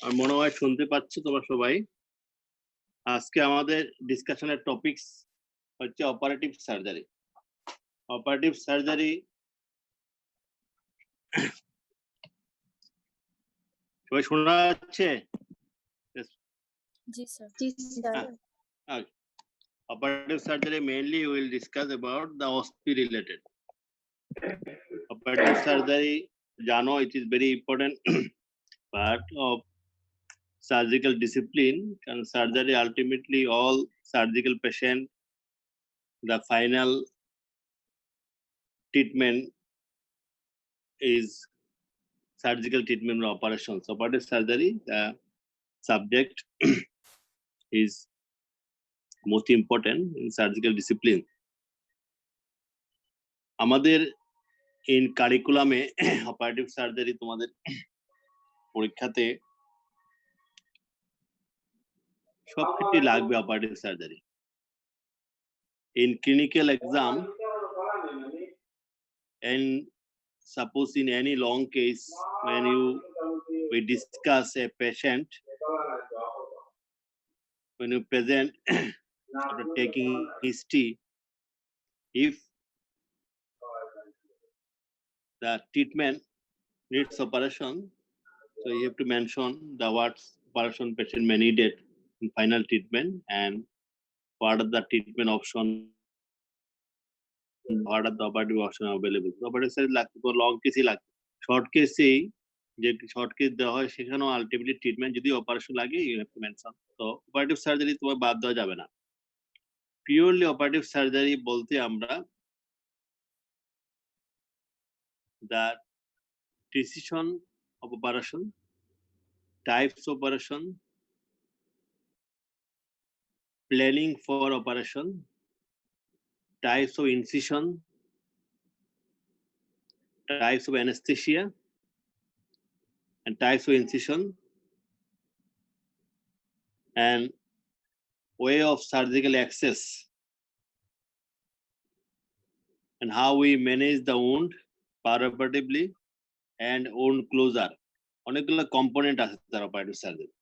আর মনে হয় শুনতে পাচ্ছ তোমরা সবাই। আজকে আমাদের ডিসকাশনের টপিকস হচ্ছে অপারেটিভ সার্জারি। অপারেটিভ সার্জারি সবাই শোনা যাচ্ছে? জি sir. Operative surgery mainly we will discuss about the OSPI related. Operative surgery, jano, it is very important part of surgical discipline, and surgery ultimately all surgical patient, the final treatment is surgical treatment or operations. Operative surgery, the subject is most important in surgical discipline. আমাদের in curriculum A operative surgery তোমাদের পরীক্ষাতে সব ক্ষেত্রে লাগবে operative surgery. In clinical exam, and suppose in any long case when we discuss a patient, when you present after taking history, if the treatment needs operation, so you have to mention the what operation patient may needed in final treatment and what are the treatment option, what are the operative option available. Operative surgery লাগতে তো long case ই লাগবে, short case এই যে short case দেওয়া হয় সেখানেও ultimately treatment যদি operation লাগে ইউ হ্যাভ টু মেনশন। তো অপারেটিভ সার্জারি তোমার বাদ দেওয়া যাবে না। পিওরলি অপারেটিভ সার্জারি বলতে আমরা the decision of operation, types of operation, planning for operation, types of incision, types of anesthesia and types of incision, and way of surgical access, and how we manage the wound perioperatively and wound closure. অনেকগুলো component আছে তার operative surgery.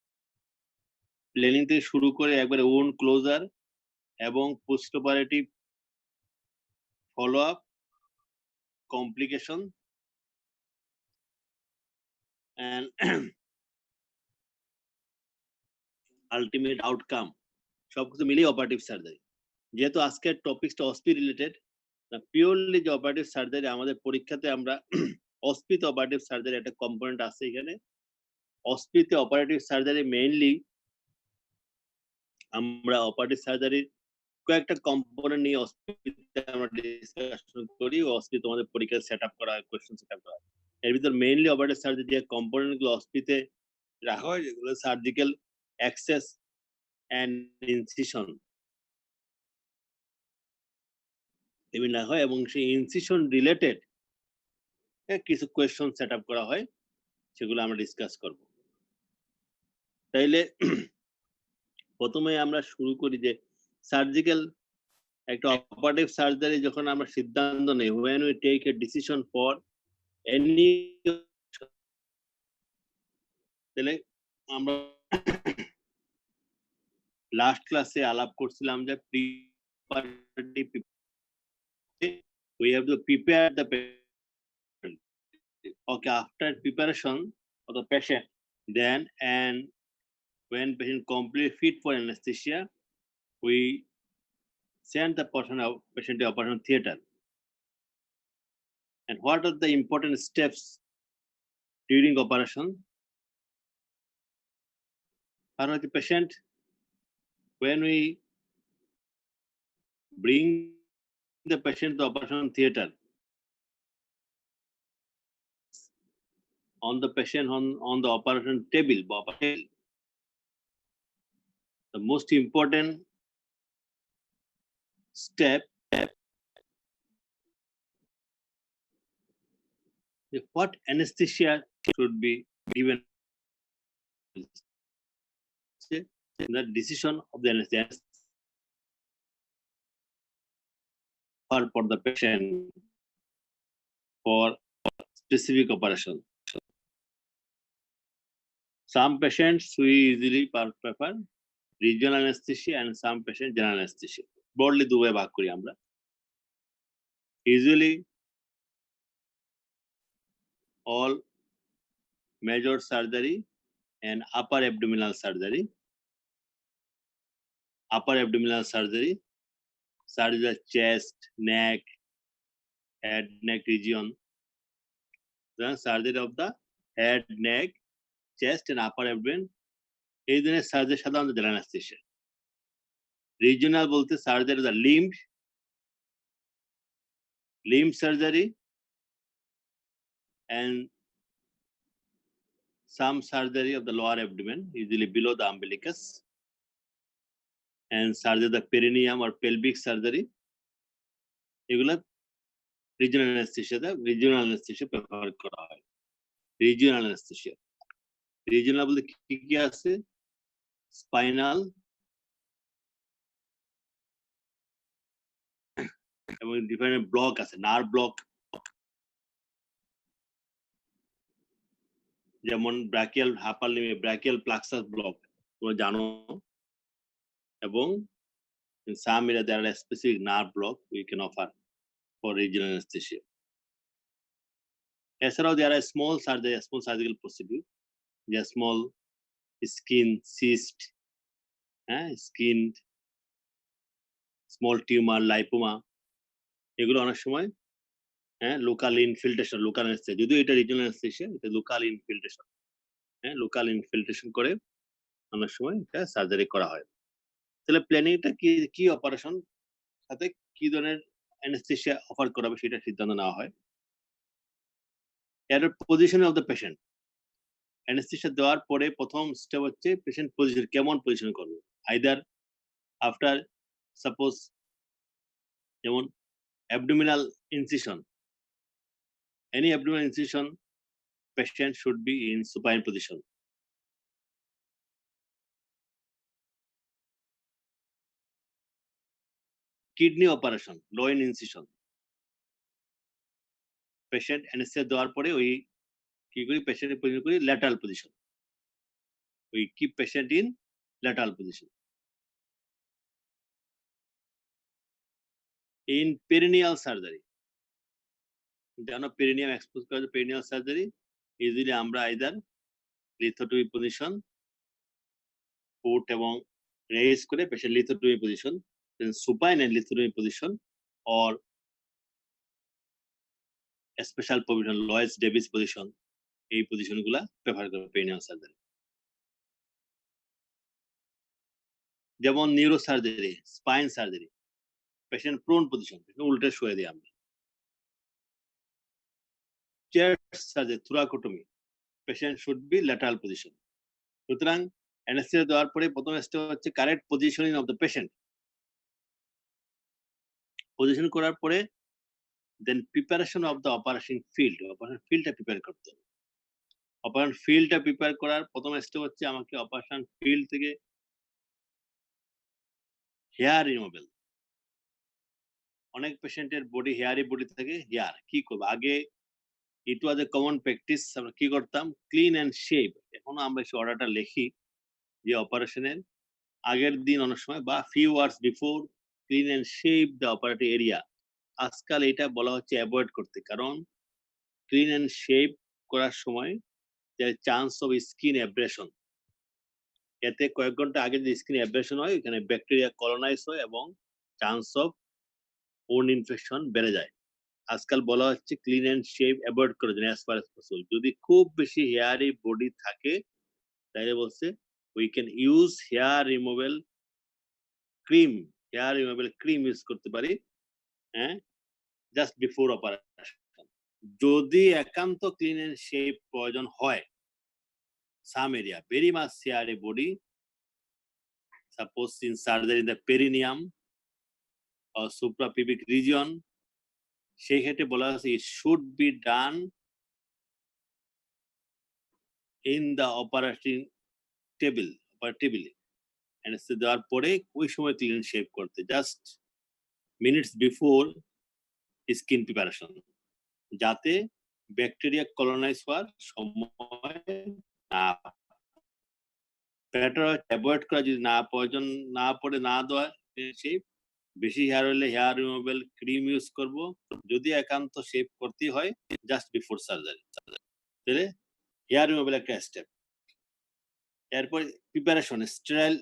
Planning থেকে শুরু করে একবারে wound closure এবং post operative follow up, complication and ultimate outcome সবকিছু মিলিয়ে অপারেটিভ সার্জারি। যেহেতু আজকের টপিকটা অসপি রিলেটেড, পিওরলি যে অপারেটিভ সার্জারি আমাদের পরীক্ষাতে আমরা অসপিতে অপারেটিভ সার্জারি একটা কম্পোনেন্ট আছে এখানে। অসপিতে অপারেটিভ সার্জারি মেইনলি আমরা অপারেটিভ সার্জারির কয়েকটা কম্পোনেন্ট নিয়ে অসপিতে আমরা ডিসকাশন করি। অসপি তোমাদের পরীক্ষা সেটআপ করা হয়, কোশ্চেন সেটআপ করা হয়। এর ভিতর মেইনলি অপারেটিভ সার্জারি যে কম্পোনেন্ট গুলো অসপিতে রাখা হয় যেগুলো সার্জিক্যাল অ্যাক্সেস এন্ড ইনসিশন এগুলো হয় এবং সেই ইনসিশন রিলেটেড কিছু কোয়েশ্চন সেটআপ করা হয়, সেগুলো আমরা ডিসকাস করব। তাইলে প্রথমে আমরা শুরু করি যে সার্জিক্যাল একটা অপারেটিভ সার্জারি যখন আমরা সিদ্ধান্ত নেই, when we take a decision for any, তাহলে আমরা লাস্ট ক্লাসে আলাপ করছিলাম যে we have to prepare the patient. Okay, after preparation of the patient, then and when patient completely fit for anesthesia, we send the patient to operation theater. And what are the important steps during operation? Or the patient, when we bring the patient to operation theater, on the patient on the operation table, the most important step, what anesthesia should be given, the decision of the anesthesia for the patient for specific operation. Some patients we usually prefer regional anesthesia and some patients general anesthesia. Broadly দুই ভাগ করি আমরা। Usually all major surgery and upper abdominal surgery, surgery of chest, neck, head, neck region, the surgery of the head, neck, chest and upper abdomen, এই ধরনের surgery সাধারণত general anaesthesia. Regional বলতে surgery of the limb surgery and some surgery of the lower abdomen, usually below the umbilicus, and surgery of the perineum or pelvic surgery. এগুলা regional anaesthesia prefer করা হয়। Regional anaesthesia বলতে কি কি আছে? Spinal এবং different block আছে, nerve block, যেমন ব্রাকিয়াল হাপার লিম্ব ব্রাকিয়াল প্লাক্সাস ব্লক তোমরা জানো, এবং in some area there are a specific nerve block we can offer for regional anesthesia. এছাড়াও there are small surgical procedure, there are small skin cyst, skin, small tumor, lipoma, এগুলো অনেক সময় local infiltration, local anaesthesia, যদিও এটা regional anaesthesia, এটা local infiltration, local infiltration করে অনেক সময় এটা সার্জারি করা হয়। তাহলে প্ল্যানিংটা কি অপারেশন সাথে কি ধরনের অ্যানেস্থেসিয়া অফার করা হবে সেটা সিদ্ধান্ত নেওয়া হয়। এর position of the patient, anaesthesia দেওয়ার পরে প্রথম স্টেপ হচ্ছে পেশেন্ট পজিশন, কেমন পজিশন করবে। আইদার আফটার সাপোজ যেমন abdominal incision, any abdominal incision, patient should be in supine position. Kidney operation, loin incision, patient anesthesia দেওয়ার পরে ওই কি করি, পেশেন্টের পজিশন করি lateral position, we keep patient in lateral position. In perineal surgery, জানো perineum expose করা perineal surgery, easily আমরা আইদার লিথোটমি পজিশন ফুট এবং রেইজ করে patient lithotomy position, supine and lithotomy position, or special position Lloyd Davies position, এই পজিশনগুলা prefer করে perineal surgery. যেমন neuro surgery, spine surgery, patient prone position, উল্টে শুয়ে দিই আমরা। Chest surgery, thoracotomy, patient should be lateral position. সুতরাং anaesthesia দেওয়ার পরে প্রথম স্টেপ হচ্ছে correct positioning of the patient. Position করার পরে দেন প্রিপারেশন অফ দ্য অপারেশন ফিল্ডটা প্রিপেয়ার করতে হবে। অপারেশন ফিল্ডটা প্রিপেয়ার করার প্রথম স্টেপ হচ্ছে আমাকে অপারেশন ফিল্ড থেকে হেয়ার রিমুভাল। অনেক পেশেন্টের বডি হেয়ারি বডি থাকে, হেয়ার কি করবো, আগে ইট ওয়াজ এ কমন প্র্যাকটিস, আমরা কি করতাম ক্লিন অ্যান্ড শেভ। এখনো আমরা সেই অর্ডারটা লিখি যে অপারেশনের আগের দিন অনেক সময় বা few hours before clean and shave the operative area. আজকাল এটা বলা হচ্ছে অ্যাভয়েড করতে, কারণ ক্লিন অ্যান্ড শেভ করার সময় চান্স অফ স্কিন অ্যাব্রেশন, এতে কয়েক ঘন্টা আগে যে স্কিন অ্যাব্রেশন হয় এখানে ব্যাকটেরিয়া কলোনাইজ হয় এবং চান্স অফ ওন ইনফেকশন বেড়ে যায়। আজকাল বলা হচ্ছে ক্লিন অ্যান্ড শেভ অ্যাভয়েড করে then as far as possible. যদি খুব বেশি হেয়ারি বডি থাকে তাহলে বলছে we can use hair removal cream use করতে পারি, জাস্ট বিফোর অপারেশন। যদি একান্ত ক্লিন অ্যান্ড শেভ প্রয়োজন হয়, some area very much hairy body, suppose in surgery in the perineum or suprapubic region, সেই ক্ষেত্রে বলা হচ্ছে it should be done in the operating table, anaesthesia দেওয়ার পরে ওই সময় ক্লিন শেভ করতে, just minutes before skin preparation, যাতে ব্যাকটেরিয়া কলোনাইজ হওয়ার সময় না বেটার অ্যাভয়েড করা, যদি না প্রয়োজন না পড়ে না দেওয়া শেপ, বেশি হেয়ার হলে হেয়ার রিমুভেবল ক্রিম ইউজ করব, যদি একান্ত শেপ করতে হয় জাস্ট বিফোর সার্জারি, তাহলে হেয়ার রিমুভেবল একটা স্টেপ। এরপর preparation, sterile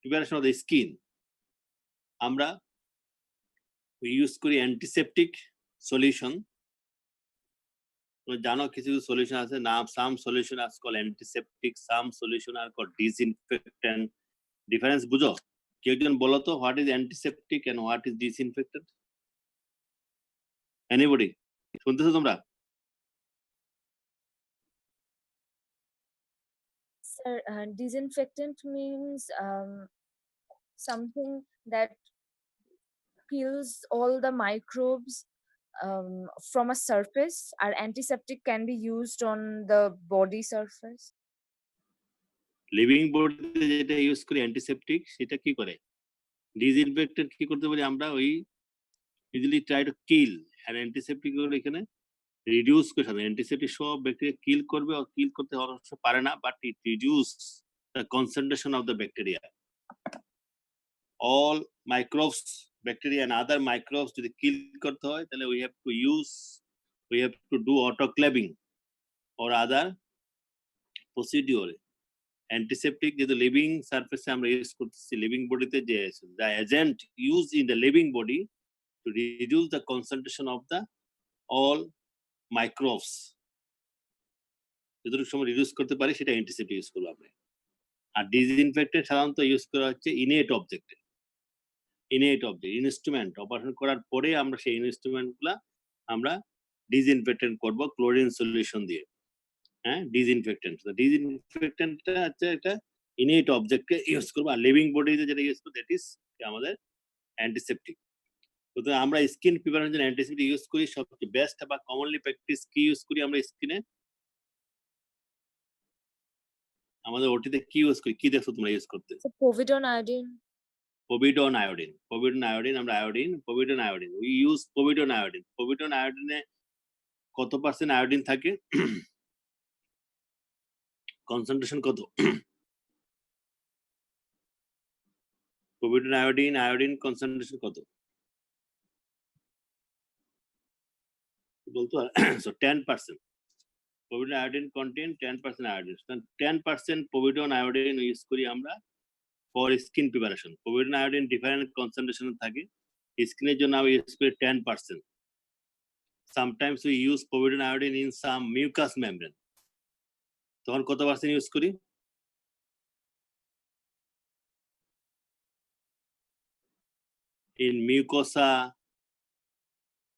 preparation of the skin, আমরা ইউজ করি অ্যান্টিসেপটিক সলিউশন। জানো কিছু সলিউশন আছে, নাম some solution are call antiseptic, some solution are call disinfectant. Difference বুঝো? কেউ একজন বলো তো, what is antiseptic and what is disinfectant? Anybody শুনতেছো তোমরা? Sir, disinfectant means something that kills all the microbes from a surface. Our antiseptic can be used on the body surface. Living বডিতে যেটা use করি antiseptic, সেটা কি করে? Disinfectant কি করতে পারি আমরা? ওই ইজিলি ট্রাই টু কিল, আর অ্যান্টিসেপটিক গুলো এখানে রিডিউস করে সাথে অ্যান্টিসেপটিক সব ব্যাকটেরিয়া কিল করবে, আর কিল করতে অবশ্য পারে না, but it reduce the concentration of the bacteria. All microbes, bacteria and other microbes যদি কিল করতে হয়, তাহলে we have to do autoclaving or other procedure. Antiseptic যেহেতু লিভিং সারফেসে আমরা ইউজ করতেছি, লিভিং বডিতে যে the agent use in the living body to reduce the concentration of the all microbes, যতটুকু সময় রিডিউস করতে পারি সেটা অ্যান্টিসেপটিক ইউজ করবো আমরা। আর ডিসইনফেক্টেন্ট সাধারণত ইউজ করা হচ্ছে ইনেট অবজেক্টে, ইনেট অবজেক্ট ইনস্ট্রুমেন্ট অপারেশন করার পরে আমরা সেই ইনস্ট্রুমেন্ট গুলা আমরা ডিসইনফেক্টেন্ট করব ক্লোরিন সলিউশন দিয়ে। হ্যাঁ, ডিসইনফেক্টেন্টটা হচ্ছে একটা ইনেট অবজেক্টকে ইউজ করবো, আর লিভিং বডিতে যেটা ইউজ করবো দ্যাট ইজ আমাদের অ্যান্টিসেপটিক। সুতরাং আমরা স্কিন প্রিপারেশনের জন্য অ্যান্টিসেপটিক ইউজ করি। সবচেয়ে বেস্ট বা কমনলি প্র্যাকটিস কি ইউজ করি আমরা স্কিনে? আমাদের ওটিতে কি ইউজ করি? কি দেখছো তোমরা ইউজ করতে? Povidone iodine. Povidone iodine, povidone iodine, আমরা iodine, povidone iodine, we use povidone iodine. Povidone iodine কত পার্সেন্ট আয়োডিন থাকে? কনসেন্ট্রেশন কত? povidone iodine কনসেন্ট্রেশন কত বলতো? So 10%. povidone iodine contain 10% iodine, 10% povidone iodine use করি আমরা for skin preparation. povidone iodine different concentration থাকে, স্কিনের জন্য আমরা ইউজ করি 10%. sometimes we use povidone iodine in some mucous membrane, তখন কত পার্সেন্ট ইউজ করি? in mucosa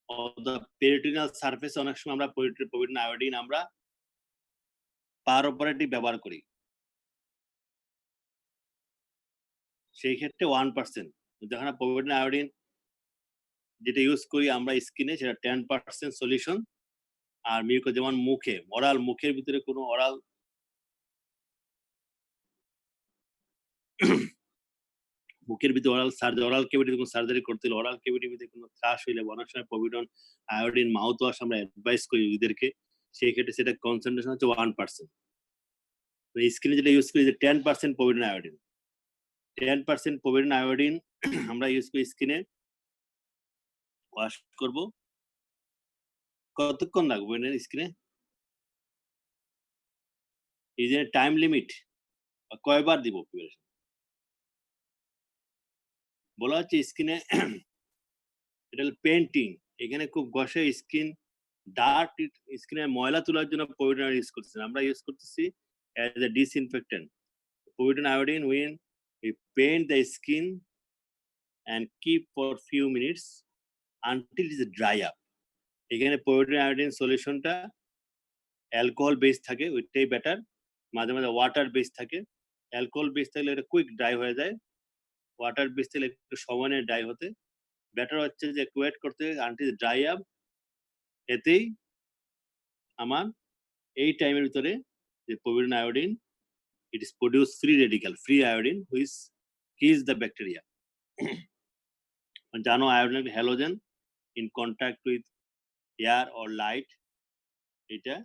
of the peritoneal surface অনেক সময় আমরা povidone iodine আমরা পার অপারেটিভ ব্যবহার করি, সেই ক্ষেত্রে 1%। যখন povidone iodine যেটা ইউজ করি আমরা স্কিনে, সেটা 10% সলিউশন। আর মিউকো যেমন মুখে, অরাল, মুখের ভিতরে কোনো অরাল মুখের ভিতরে অরাল ক্যাভিটিতে কোনো সার্জারি করতে হলে, অরাল ক্যাভিটির ভিতরে কোনো ত্রাস হইলে অনেক সময় povidone iodine মাউথ ওয়াশ আমরা অ্যাডভাইস করি রোগীদেরকে, সেই ক্ষেত্রে সেটা কনসেন্ট্রেশন হচ্ছে 1%। স্কিনে যেটা ইউজ করি যে 10% povidone iodine, 10% povidone iodine আমরা ইউজ করি স্কিনে, ওয়াশ করব। কতক্ষণ লাগবে স্কিনে? এই যে টাইম লিমিট, কয়বার দিব প্রিপারেশন বলা হচ্ছে স্কিনে? এটা হলো পেন্টিং, এখানে খুব ঘষে স্কিন ডার্ক স্কিনের ময়লা তোলার জন্য povidone ইউজ করতেছি, আমরা ইউজ করতেছি as a disinfectant. povidone iodine when we paint the skin and keep for few minutes until it is dry up. এখানে povidone iodine সলিউশনটা অ্যালকোহল বেস থাকে, ওইটাই বেটার। মাঝে মাঝে ওয়াটার বেস থাকে, অ্যালকোহল বেস থাকলে এটা কুইক ড্রাই হয়ে যায়, ওয়াটার বেস থাকলে একটু সময় নেয় ড্রাই হতে। বেটার হচ্ছে যে একটু ওয়েট করতে আনটিল ড্রাই আপ। এতেই আমার এই টাইমের ভিতরে যে povidone iodine, it is produce free iodine which kills the bacteria. জানো iodine halogen in contact with air or light, এটা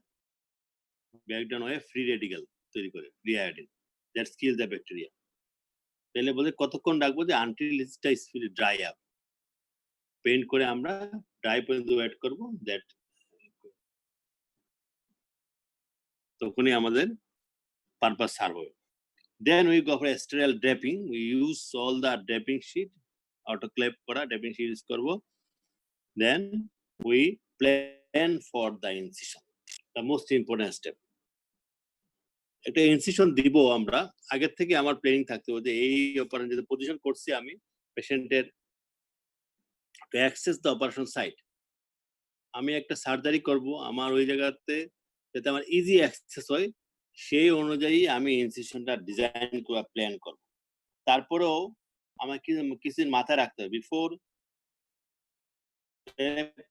ব্রেকডাউন হয়ে ফ্রি রেডিক্যাল তৈরি করে, free iodine. that kills the bacteria. তাহলে বলে কতক্ষণ রাখবো যে until এটা dry up. পেইন্ট করে আমরা ড্রাই পর্যন্ত ওয়েট করব, দ্যাট তখনই আমাদের পারপাস সার্ভ হবে। Then we go for a sterile draping. We use all the draping sheet, autoclave করা draping sheet use করব। Then we plan for the incision, the most important step. একটা incision দিব আমরা আগের থেকে আমার প্ল্যানিং থাকতে হবে যে এই অপারেশন যে পজিশন করছি আমি পেশেন্টের to access the operation site, আমি একটা সার্জারি করব, আমার ওই জায়গাতে যাতে আমার ইজি অ্যাক্সেস হয় সেই অনুযায়ী আমি ইনসিশনটা ডিজাইন করা প্ল্যান করব। তারপরেও আমাকে কিছু মাথায় রাখতে হবে বিফোর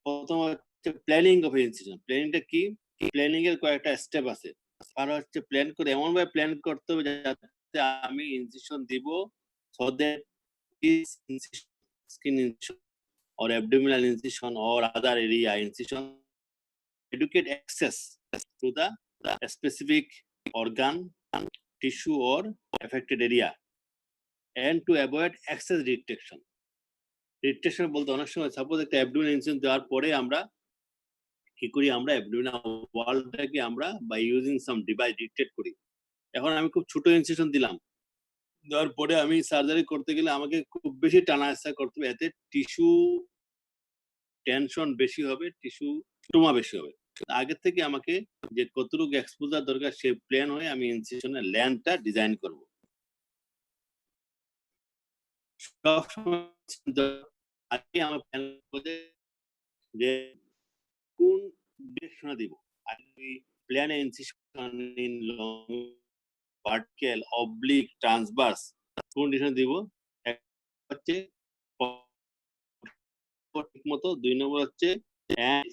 প্রথম হচ্ছে প্ল্যানিং অফ ইনসিশন। প্ল্যানিংটা কি? প্ল্যানিং এর কয়েকটা স্টেপ আছে। আর হচ্ছে প্ল্যান করে এমন ভাবে প্ল্যান করতে হবে যাতে আমি ইনসিশন দিব so that this skin incision or abdominal incision or other area incision educate access to the specific organ, tissue or affected area and to avoid access retraction. Retraction বলতে অনেক সময় সাপোজ একটা abdominal incision দেওয়ার পরে আমরা কি করি, আমরা অ্যাবডোমিনাল ওয়ালটাকে আমরা by using some device detect করি। এখন আমি খুব ছোট ইনসিশন দিলাম, দেওয়ার পরে আমি সার্জারি করতে গেলে আমাকে খুব বেশি টানা হেঁচড়া করতে হবে, এতে টিস্যু টেনশন বেশি হবে, টিস্যু ট্রমা বেশি হবে। আগের থেকে আমাকে যে কতটুকু এক্সপোজার দরকার সে প্ল্যান হয়ে আমি ইনসিশনের ল্যান্ডটা ডিজাইন করব। আগে আমার প্ল্যান করে যে কোন ডিরেকশনে দিব, আমি plan incision in long, vertical, oblique, transverse কোন ডিরেকশনে দিব। হচ্ছে ঠিক মতো। 2 নম্বর হচ্ছে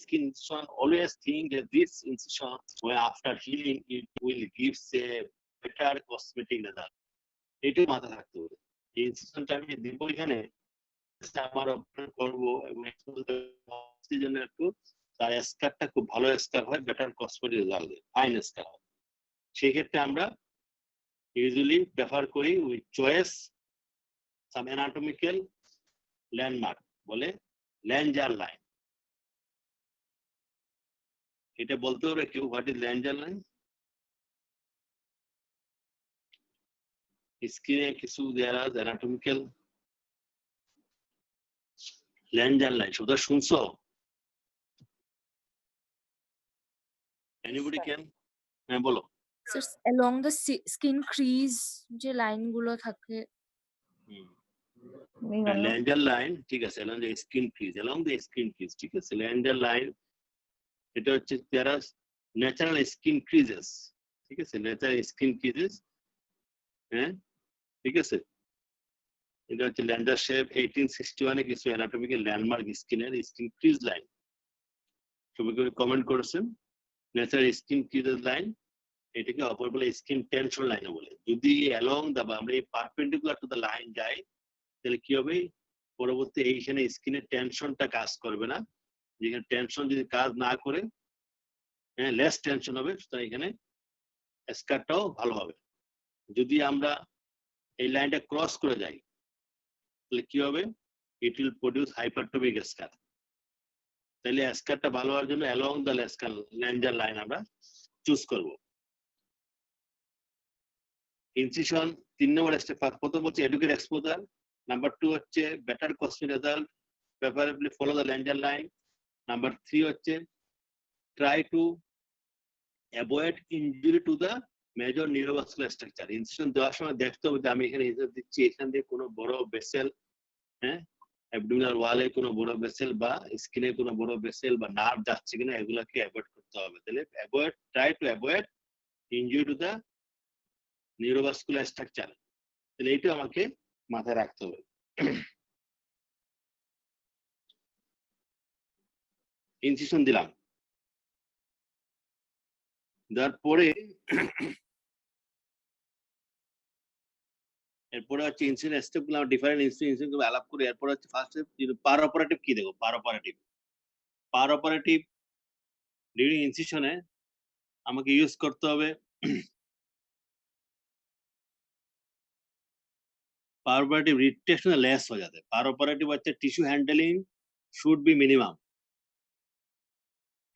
skin incision, always think that this incision when after healing it will gives a better cosmetic result. এটা মাথায় রাখতে হবে। এই ইনসিশনটা আমি দিব এখানে আমার অপারেশন করব এবং জন্য একটু তার স্কারটা খুব ভালো স্কার হয়, বেটার কসমেটিক রেজাল্ট দেয়, ফাইন স্কার হয়। সেই ক্ষেত্রে আমরা ইউজুয়ালি প্রেফার করি with choice some anatomical landmark, বলে ল্যাঞ্জার লাইন। এটা বলতে হবে কেউ, হোয়াট ইজ ল্যাঞ্জার লাইন? স্ক্রিনে কিছু দেওয়া আছে অ্যানাটমিক্যাল ল্যাঞ্জার লাইন, শুধু শুনছো? Anybody can? হ্যাঁ বলো। Sir, along the skin crease যে লাইনগুলো থাকে ল্যাঞ্জার লাইন, ঠিক আছে, along the skin crease, along the skin crease, ঠিক আছে। ল্যাঞ্জার লাইন এটা হচ্ছে যারা ন্যাচারাল স্কিন ক্রিজেস, ঠিক আছে, ন্যাচারাল স্কিন ক্রিজেস, হ্যাঁ ঠিক আছে। এটা হচ্ছে ল্যান্ডার শেপ 1861 এ কিছু অ্যানাটমিক্যাল ল্যান্ডমার্ক স্কিনের স্কিন ক্রিজ লাইন। সবাই কমেন্ট করেছেন ন্যাচারাল স্কিন ক্রিজেস লাইন, এটাকে অপর বলে স্কিন টেনশন লাইনও বলে। যদি অ্যালং দা আমরা এই পারপেন্ডিকুলার টু দ্য লাইন যাই তাহলে কি হবে, পরবর্তী এইখানে স্কিনের টেনশনটা কাজ করবে না, যেখানে টেনশন যদি কাজ না করে হ্যাঁ লেস টেনশন হবে, সুতরাং এখানে স্কারটাও ভালো হবে। যদি আমরা এই লাইনটা ক্রস করে যাই তাহলে কি হবে, it will produce hypertrophic scar. তাহলে স্কারটা ভালো হওয়ার জন্য along the scar Langer line আমরা চুজ করব। ইনসিশন 3 নম্বর স্টেপ, প্রথম হচ্ছে এডুকেট এক্সপোজার, নাম্বার 2 হচ্ছে better cosmetic result, preferably follow the Langer line, number 3 হচ্ছে try to avoid injury to the major neurovascular structure. Incision দেওয়ার সময় দেখতে হবে যে আমি এখানে ইনসিশন দিচ্ছি, এখান দিয়ে কোনো বড় ভেসেল, হ্যাঁ অ্যাবডোমিনাল ওয়ালে কোনো বড় ভেসেল বা স্কিনে কোনো বড় ভেসেল বা নার্ভ যাচ্ছে কিনা এগুলাকে অ্যাভয়েড করতে হবে। তাহলে avoid, try to avoid injury to the neurovascular structure, তাহলে এইটা আমাকে মাথায় রাখতে হবে। ইনসিশন দিলাম, দেওয়ার পরে এরপরে হচ্ছে ইনসিশন স্টেপ গুলো ডিফারেন্ট ইনসিশন গুলো আলাপ করে এরপর হচ্ছে ফার্স্ট স্টেপ পার অপারেটিভ কি দেখো, পার অপারেটিভ ডিউরিং ইনসিশনে আমাকে ইউজ করতে হবে पावर रिट्रेक्शन लेस हो जाता है पावर ऑपरेटिव হচ্ছে tissue handling should be minimum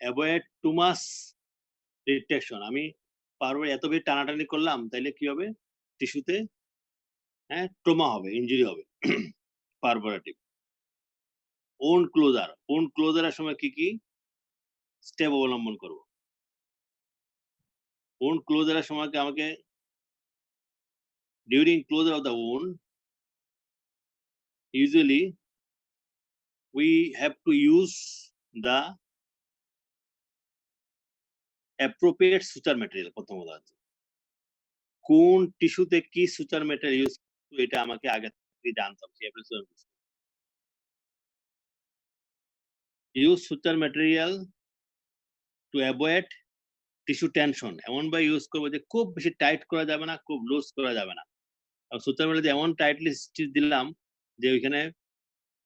avoid too much retraction আমি পাওয়ার এত বেশি টানাটানি করলাম তাইলে কি হবে টিস্যুতে হ্যাঁ ট্রমা হবে ইনজুরি হবে পারফোরেটিভ ওন ক্লোজারের সময় কি কি স্টেপ অবলম্বন করব ওন ক্লোজারের সময় আমাকে during closure of the wound usually we have to use the appropriate suture material প্রথমত আছে কোন টিস্যুতে কি সুচার ম্যাটেরিয়াল ইউজ এটা আমাকে আগে থেকে জানতে হবে use suture material to avoid tissue tension এমন ভাবে ইউজ করবো যে খুব বেশি টাইট করা যাবে না খুব লুজ করা যাবে না সুচার ম্যাটেরিয়াল এমন টাইটলি স্টিচ দিলাম যে ওইখানে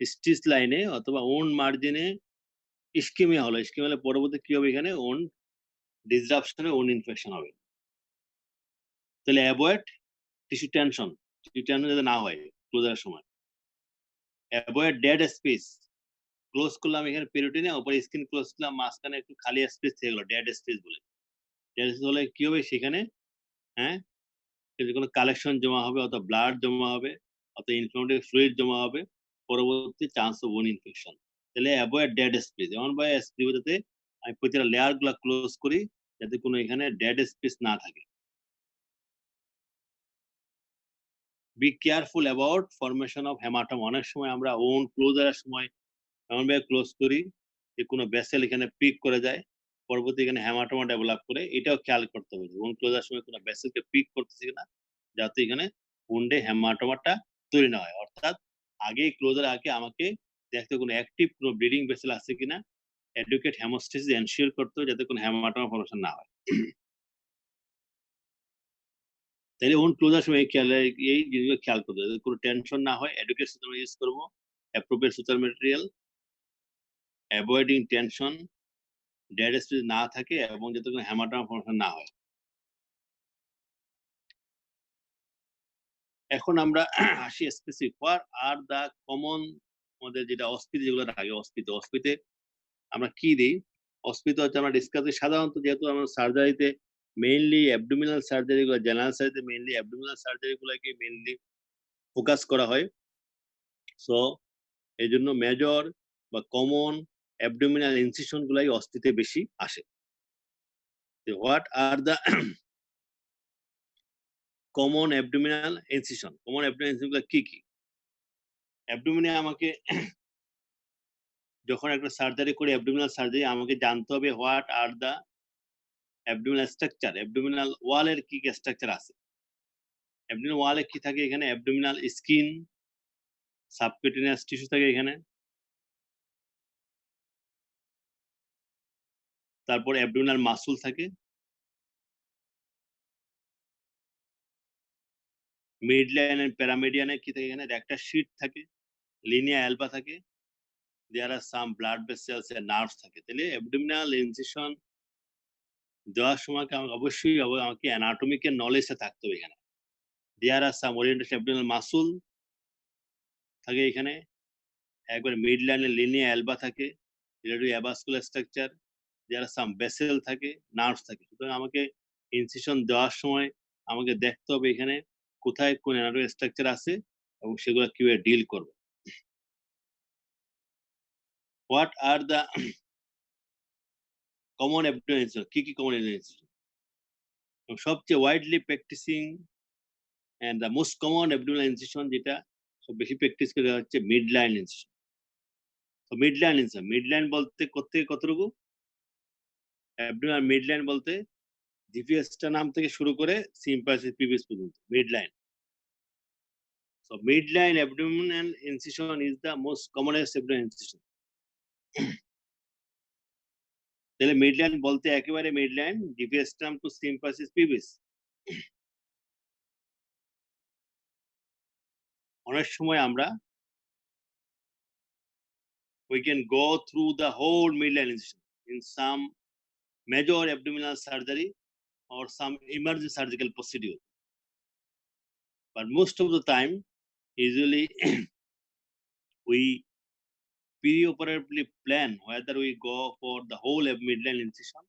স্টিচ লাইনে অথবা ওন মার্জিনে ইস্কিমিয়া হলো পরবর্তী কি হবে এখানে ওন ডিসরাপশনে ওন ইনফেকশন হবে তাহলে অ্যাভয়েড টিস্যু টেনশন যাতে না হয় ক্লোজারের সময় অ্যাভয়েড ডেড স্পেস ক্লোজ করলাম এখানে পেরিটোনিয়া উপরে স্কিন ক্লোজ করলাম মাঝখানে একটু খালি স্পেস থেকে গেল ডেড স্পেস বলে ডেড স্পেস হলে কি হবে সেখানে হ্যাঁ কোনো কালেকশন জমা হবে অথবা ব্লাড জমা হবে অথবা ইনফ্লামেটরি ফ্লুইড জমা হবে পরবর্তী চান্স অফ ওন ইনফেকশন তাহলে অ্যাভয়েড ডেড স্পেস এমন ভাবে স্প্রে যাতে আমি প্রতিটা লেয়ার গুলা ক্লোজ করি যাতে কোনো এখানে ডেড স্পেস না থাকে be careful about formation of haematoma অনেক সময় আমরা ওন ক্লোজারের সময় এমনভাবে ক্লোজ করি যে কোনো ভেসেল এখানে পিক করে যায় পরবর্তী এখানে হেমাটোমা ডেভেলপ করে এটাও খেয়াল করতে হবে ওন ক্লোজার সময় কোনো ভেসেলকে পিক করতেছে কিনা যাতে এখানে উন্ডে হেমাটোমাটা তৈরি না হয় অর্থাৎ আগে ক্লোজার আগে আমাকে দেখতে কোনো অ্যাক্টিভ কোনো ব্লিডিং ভেসেল আছে কিনা এডুকেট হেমোস্টেসিস এনশিওর করতে হবে যাতে কোনো হেমাটোমা ফর্মেশন না হয় তাহলে ওন ক্লোজার সময় এই জিনিসগুলো খেয়াল করতে হবে কোনো টেনশন না হয় এডুকেট সুতার ইউজ করবো অ্যাপ্রোপ্রিয়েট সুতার material avoiding tension dead space না থাকে এবং যাতে কোনো হেমাটোমা ফর্মেশন না হয় এখন আমরা আসি specific what are the common আমাদের যেটা অস্পিতে যেগুলো থাকে অস্পিতে আমরা কি দিই অস্পিতে হচ্ছে আমরা ডিসকাস করি সাধারণত যেহেতু আমরা সার্জারিতে মেইনলি অ্যাবডোমিনাল সার্জারি গুলো জেনারেল সার্জারিতে মেইনলি অ্যাবডোমিনাল সার্জারি গুলোকে মেইনলি ফোকাস করা হয় সো এই জন্য মেজর বা কমন অ্যাবডোমিনাল ইনসিশন গুলাই অস্পিতে বেশি আসে what are the common abdominal incision গুলো কি কি অ্যাবডোমিনে আমাকে যখন একটা সার্জারি করি অ্যাবডোমিনাল সার্জারি আমাকে জানতে হবে what are the abdominal structure abdominal ওয়ালের কি কি স্ট্রাকচার আছে অ্যাবডোমিনাল ওয়ালে কি থাকে এখানে অ্যাবডোমিনাল স্কিন সাবকিউটেনিয়াস টিস্যু থাকে এখানে তারপর অ্যাবডোমিনাল মাসল থাকে মিডলাইন এন্ড প্যারামিডিয়ানে কি থাকে এখানে একটা শীট থাকে লিনিয়া অ্যালবা থাকে দেয়ার আর সাম ব্লাড ভেসেলস এন্ড নার্ভস থাকে তাহলে অ্যাবডোমিনাল ইনসিশন দেওয়ার সময় অবশ্যই আমাকে অ্যানাটমিক্যাল নলেজটা থাকতে হবে এখানে দেয়ার আর সাম ওরিয়েন্টেশন অ্যাবডোমিনাল মাসল থাকে এখানে একবার মিডলাইনে লিনিয়া অ্যালবা থাকে রিলেটিভ অ্যাভাস্কুলার স্ট্রাকচার দেয়ার আর সাম ভেসেল থাকে নার্ভস থাকে সুতরাং আমাকে ইনসিশন দেওয়ার সময় আমাকে দেখতে হবে এখানে কোথায় কোন অ্যানাটমিক স্ট্রাকচার আছে এবং সেগুলো কিভাবে ডিল করবে what are the common abdominal incision কি কমন ইনসিশন সবচেয়ে widely practicing and the most common abdominal incision যেটা সব বেশি প্র্যাকটিস করে হচ্ছে মিডলাইন ইনসিশন তো মিডলাইন বলতে কতটুকু অ্যাবডোমিনাল মিডলাইন বলতে জিপিএসটা নাম থেকে শুরু করে সিম্পাসিস পিভিস পর্যন্ত midline so midline abdominal incision is the most commonest abdominal incision তাহলে মিডলাইন বলতে একেবারে মিডলাইন ডিভিয়েস্টাম টু সিম্পাসিস পিভিস অনেক সময় আমরা we can go through the whole midline incision in some major abdominal surgery or some emergency surgical procedure but most of the time usually we preoperatively plan whether we go for the whole midline incision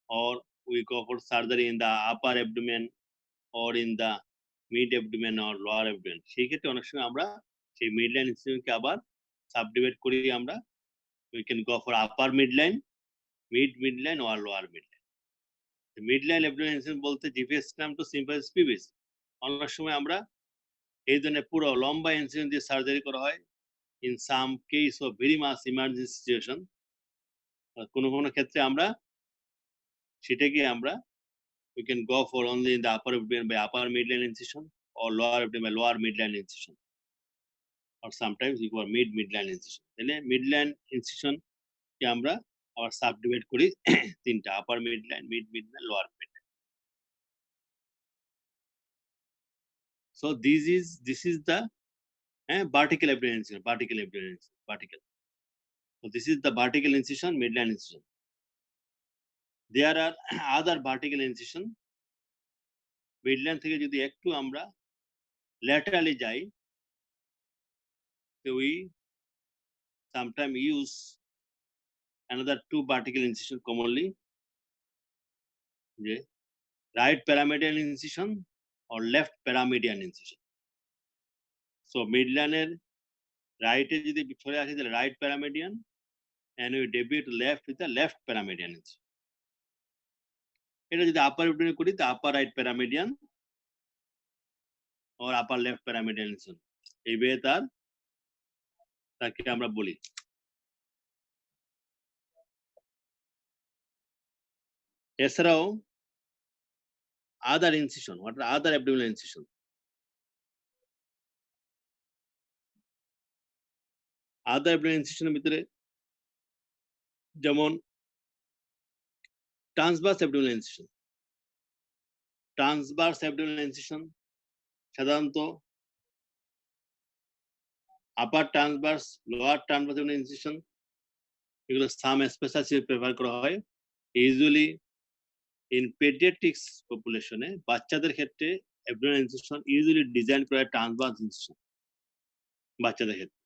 or we go for surgery in the upper abdomen or in the mid abdomen or lower abdomen. সেই ক্ষেত্রে অনেক সময় আমরা সেই midline ইনসিশনকে আবার সাবডিভাইড করি আমরা। We can go for upper midline, mid midline or lower midline. Midline abdominal incision বলতে জিপিএস নাম টু সিম্পাথিস পিভিস। অনেক সময় আমরা এই ধরনের পুরো লম্বা ইনসিশন দিয়ে সার্জারি করা হয় in some case of very much emergency situation. কোনো কোনো ক্ষেত্রে আমরা সেটাকে আমরা we can go for only in the upper abdomen by upper midline incision or lower abdomen by lower midline incision, or sometimes we go mid midline incision. তাহলে midline incision কে আমরা আবার সাবডিভাইড করি তিনটা, upper midline, mid midline, lower midline. So this is the vertical abdominal incision, vertical abdominal incision, vertical. So this is the vertical incision, midline incision. There are other vertical incision. Midline থেকে যদি একটু আমরা laterally যাই, so we sometimes use another two vertical incision commonly, যে right paramedian incision or left paramedian incision. So midline এর right এ যদি চলে আসে তাহলে right paramedian and we debut left with the left paramedian incision. এটা যদি upper abdomen করি তো upper right paramedian or upper left paramedian incision, এইভাবে তাকে আমরা বলি। এছাড়াও other incision, what are other abdominal incision? Other abdominal incision এর ভিতরে যেমন transverse abdominal incision. Transverse abdominal incision সাধারণত upper transverse, lower transverse abdominal incision এগুলো সাম স্পেশালিস্ট প্রেফার করা হয়। ইউজুয়ালি ইন পেডিয়াট্রিক্স পপুলেশনে বাচ্চাদের ক্ষেত্রে abdominal incision ইউজুয়ালি ডিজাইন করা হয় ট্রান্সভার্স incision বাচ্চাদের ক্ষেত্রে।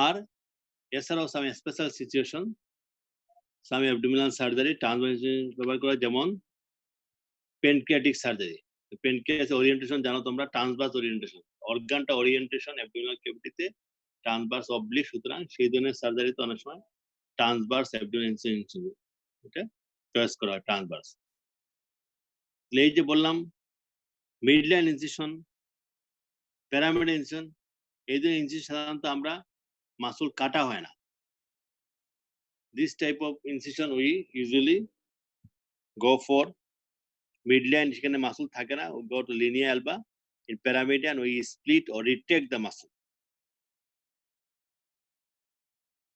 আর এছাড়াও some special situation some abdominal surgery transverse ব্যবহার করা, যেমন প্যানক্রিয়াটিক সার্জারি। প্যানক্রিয়াস ওরিয়েন্টেশন জানো তোমরা, ট্রান্সভার্স ওরিয়েন্টেশন, অর্গানটা ওরিয়েন্টেশন অ্যাবডোমিনাল ক্যাভিটিতে ট্রান্সভার্স অবলিক, সুতরাং সেই ধরনের সার্জারিতে অনেক সময় ট্রান্সভার্স অ্যাবডোমিনাল ইনসিশন এটা চয়েস করা হয় ট্রান্সভার্স। এই যে বললাম মিডলাইন ইনসিশন, প্যারামিড ইনসিশন, এই ধরনের ইনসিশন সাধারণত আমরা মাসুল কাটা হয় না। This type of incision we usually go for midline, যেখানে মাসুল থাকে না, we go to linea alba. In paramedian we split or retract the muscle.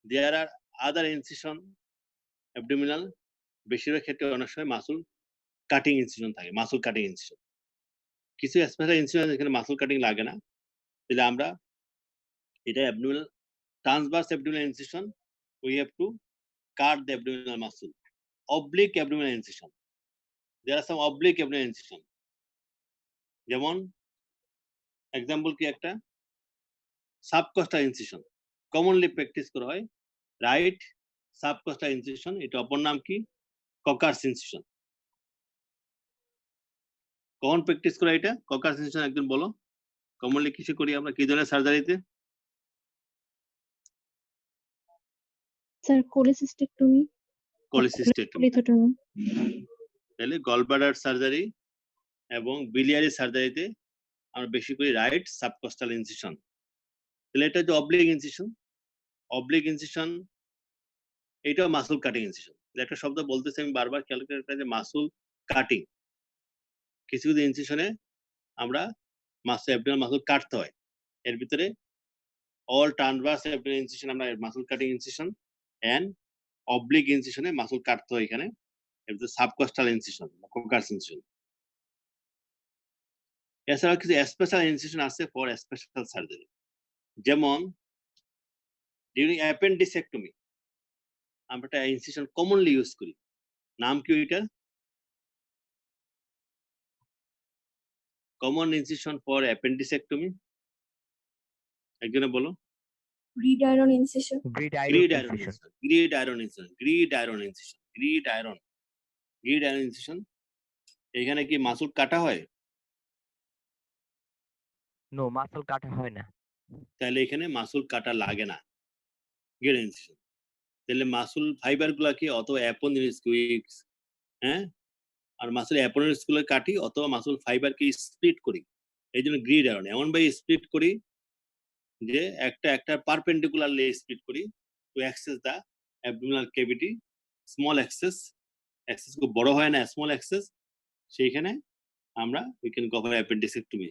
There are other incision abdominal, বেশিরভাগ ক্ষেত্রে অনেক সময় মাসুল কাটিং ইনসিশন থাকে, মাসুল কাটিং ইনসিশন। কিছু স্পেশাল ইনসিশন যেখানে মাসুল কাটিং লাগে না, তাহলে আমরা এটা abdominal transverse abdominal incision, we have to cut the abdominal muscle. Oblique abdominal incision, there are some oblique abdominal incision, যেমন এক্সাম্পল কি একটা সাবকস্টাল ইনসিশন কমনলি প্র্যাকটিস করা হয়, রাইট সাবকস্টাল ইনসিশন, এটা অপর নাম কি ককার্স ইনসিশন। কখন প্র্যাকটিস করা এটা ককার্স ইনসিশন, একজন বলো কমনলি কিছু করি আমরা কি ধরনের সার্জারিতে? স্যার কোলিসিস্টেক্টমি, কোলিসিস্টেক্টমি, তাহলে গলব্লাডার সার্জারি এবং বিলিয়ারি সার্জারিতে আমরা বেশি করি রাইট সাবকস্টাল ইনসিশন। তাহলে এটা হচ্ছে অবলিক ইনসিশন। অবলিক ইনসিশন এটাও মাসুল কাটিং ইনসিশন। একটা শব্দ বলতেছি আমি বারবার খেয়াল করে, একটা যে মাসুল কাটিং, কিছু কিছু ইনসিশনে আমরা অ্যাবডোমিনাল মাসুল কাটতে হয়। এর ভিতরে অল ট্রান্সভার্স অ্যাবডোমিনাল ইনসিশন আমরা মাসুল কাটিং ইনসিশন এন্ড অবলিক ইনসিশনে মাসুল কাটতে হয়। এখানে এর ভিতরে সাবকস্টাল ইনসিশন, কোকার্স ইনসিশন। এছাড়াও কিছু স্পেশাল ইনসিশন আছে ফর স্পেশাল সার্জারি, যেমন ডিউরিং অ্যাপেন্ডিসেক্টমি আমরা একটা ইনসিশন কমনলি ইউজ করি, নাম কি ওইটা? কমন ইনসিশন ফর অ্যাপেন্ডিসেক্টমি একজনে বলো Gridiron incision. গ্রিডাইরন ইনসিশন গ্রিডাইরন ইনসিশন এখানে কি মাসুল কাটা হয় নো মাসল কাটা হয় না তাহলে এখানে মাসুল কাটা লাগে না গ্রিডাইরন ইনসিশন তাহলে মাসুল ফাইবার গুলা কি অত অ্যাপোনিস কুইক্স হ্যাঁ আর মাসুল অ্যাপোনিস গুলো কাটি অথবা মাসুল ফাইবার কে স্প্লিট করি এই জন্য গ্রিডাইরন এমন ভাবে স্প্লিট করি যে একটা পারপেন্ডিকুলারলি স্প্লিট করি to access the abdominal cavity small access খুব বড় হয় না স্মল অ্যাক্সেস সেইখানে আমরা উই ক্যান কভার অ্যাপেন্ডিসেক্টমি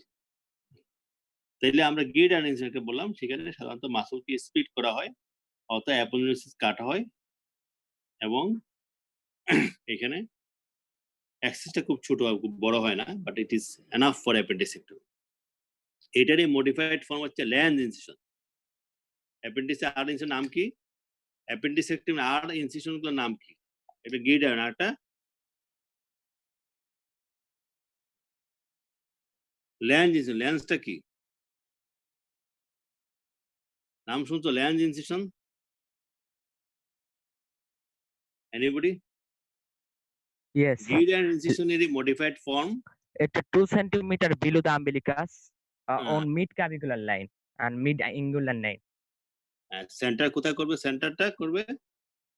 তাইলে আমরা গ্রিডাইরন ইনসিশনকে বললাম সেখানে সাধারণত মাসলকে স্প্লিট করা হয় অথবা অ্যাপোনিস কাটা হয় এবং এখানে অ্যাক্সেসটা খুব ছোট হয় খুব বড় হয় না but it is enough for appendicectomy এটারই মডিফাইড ফর্ম হচ্ছে ল্যান্স ইনসিশন অ্যাপেন্ডিক্স আর ইনসিশন নাম কি অ্যাপেন্ডিসেক্টমি আর ইনসিশন গুলোর নাম কি এটা গ্রিডাইরন আরটা ল্যান্স ইনসিশন ল্যান্সটা কি নাম শুনছো Lanz incision anybody yes gridiron incision এর মডিফাইড ফর্ম এটা 2 centimeter below the umbilicus on mid clavicular line and mid angular line centre কোথায় করবে সেন্টারটা করবে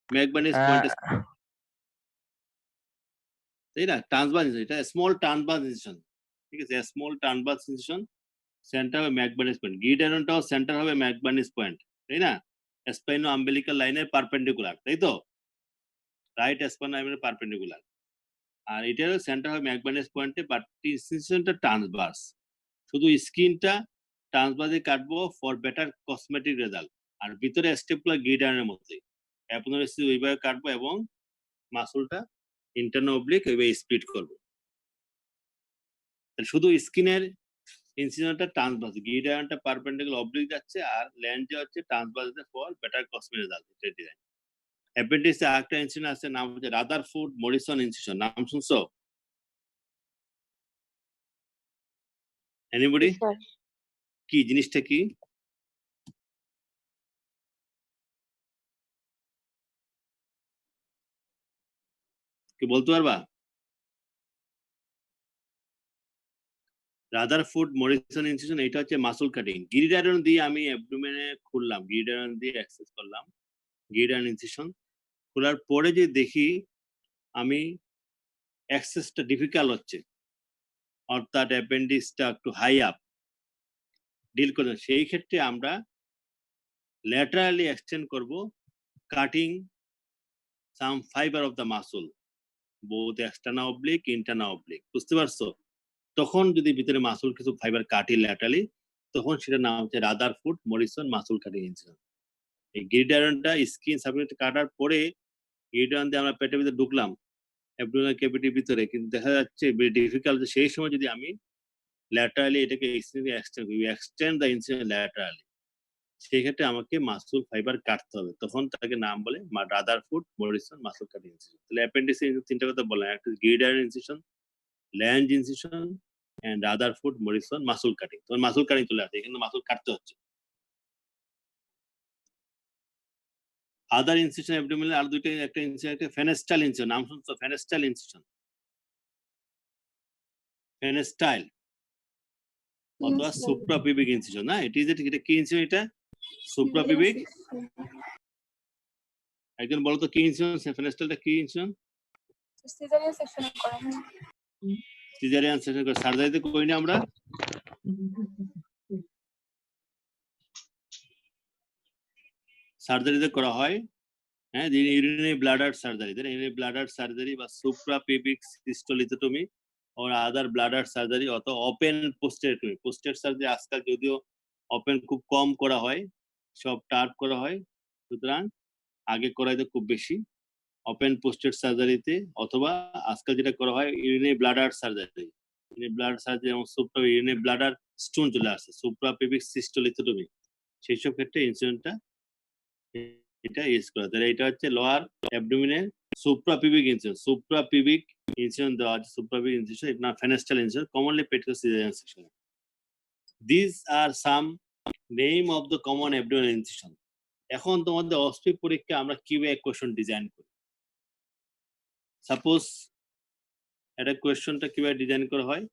ম্যাকবার্নিস পয়েন্টে তাই না ট্রান্সভার্স এটা স্মল ট্রান্সভার্স ইনসিশন ঠিক আছে স্মল ট্রান্সভার্স ইনসিশন সেন্টার হবে ম্যাকবার্নিস পয়েন্ট গ্রিডাইরনটাও সেন্টার হবে ম্যাকবার্নিস পয়েন্ট তাই না স্পাইনো আম্বিলিকাল লাইনের পারপেন্ডিকুলার তাই তো রাইট স্পাইনো লাইনের পারপেন্ডিকুলার আর এটারও সেন্টার হবে ম্যাকবার্নিস পয়েন্টে বাট ইনসিশনটা ট্রান্সভার্স শুধু স্কিনটা ট্রান্সভার্সে কাটবো ফর বেটার কসমেটিক রেজাল্ট আর ভিতরে স্টেপগুলো গ্রিডাইরনের মতোই অ্যাপোনারিস ওইভাবে কাটবো এবং মাসলটা ইন্টারনাল অবলিক ওইভাবে স্প্লিট করবো শুধু স্কিনের ইনসিশনটা ট্রান্সভার্স গ্রিডাইরনটা পারপেন্ডিকুলার অবলিক যাচ্ছে আর ল্যান্ডে হচ্ছে transverse for better cosmetic result এটা ডিজাইন অ্যাপেন্ডিক্সে আরেকটা ইনসিশন আছে নাম হচ্ছে রাদারফোর্ড মরিসন ইনসিশন নাম শুনছো এনিবডি কি জিনিসটা কি কি বলতে পারবা রাদারফোর্ড মরিসন ইনসিশন এটা হচ্ছে মাসল কাটিং গ্রিডাইরন দিয়ে আমি অ্যাবডোমেনে খুললাম গ্রিডাইরন দিয়ে অ্যাক্সেস করলাম গ্রিডাইরন ইনসিশন খোলার পরে যে দেখি আমি অ্যাক্সেসটা ডিফিকাল্ট হচ্ছে অর্থাৎ অ্যাপেন্ডিক্সটা একটু হাই আপ ডিল করতে সেই ক্ষেত্রে আমরা ল্যাটারালি এক্সটেন্ড করব cutting some fibre of the muscle both external oblique internal oblique বুঝতে পারছো তখন যদি ভিতরে মাসল কিছু ফাইবার কাটি ল্যাটারালি তখন সেটা নাম হচ্ছে Rutherford Morrison muscle cutting incision এই গ্রিডাইরনটা স্কিন সাবমিট কাটার পরে গ্রিডাইরন দিয়ে আমরা পেটের ভিতরে ঢুকলাম অ্যাবডোমিনাল ক্যাভিটির ভিতরে কিন্তু দেখা যাচ্ছে ডিফিকাল্ট সেই সময় যদি আমি ল্যাটারালি এটাকে এক্সটেন্ড দ্য ইনসিশন ল্যাটারালি সেই ক্ষেত্রে আমাকে মাসল ফাইবার কাটতে হবে তখন তাকে নাম বলে Rutherford Morrison muscle cutting incision তাহলে অ্যাপেন্ডিক্সে তিনটা কথা বললাম একটা gridiron incision Lanz incision and Rutherford Morrison muscle cutting তখন মাসল কাটিং চলে আসে এখানে মাসল কাটতে হচ্ছে আদার ইনসিশন অ্যাবডোমিনাল আর দুইটা একটা ইনসিশন একটা ফেনেস্টাইল ইনসিশন নাম শুনছো ফেনেস্টাইল ইনসিশন ফেনেস্টাইল অথবা সুপ্রাপিবিক ইনসিশন না ইট ইজ এটা কি ইনসিশন এটা সুপ্রাপিবিক একজন বলো তো কি ইনসিশন ফেনেস্টাইলটা কি ইনসিশন সিজারিয়ান সেকশনে করা হয় সিজারিয়ান সেকশন করে সার্জারিতে করি না আমরা সার্জারিতে করা হয় হ্যাঁ urinary bladder surgery urinary bladder surgery বা সুপ্রাপিবিক সিস্টোলিথোটমি और अदर ব্লাডার সার্জারি অথবা ওপেন পোস্টেরেক্টমি পোস্টের সার্জারি আজকাল যদিও ওপেন খুব কম করা হয় সব টার্প করা হয় সুতরাং আগে করা হয়তো খুব বেশি ওপেন পোস্টের সার্জারিতে অথবা আজকাল যেটা করা হয় urinary bladder surgery urinary bladder surgery এবং ইউরিনারি ব্লাডার স্টোন চলে আসছে সুপ্রাপিবিক সিস্টোলিথোটমি সেই সব ক্ষেত্রে ইনসিশনটা এটা ইউজ করা তাহলে এটা হচ্ছে লোয়ার অ্যাবডোমিনের সুপ্রাপিবিক ইনসিশন সুপ্রাপিবিক incision দেওয়া আছে suprapubic incision, এটা না fenestal incision, commonly paid to cesarean section. These are some name of the common abdominal incision. এখন তোমাদের অস্পি পরীক্ষা আমরা কিভাবে কোশ্চেন ডিজাইন করি, সাপোজ একটা কোশ্চেনটা কিভাবে ডিজাইন করা হয়,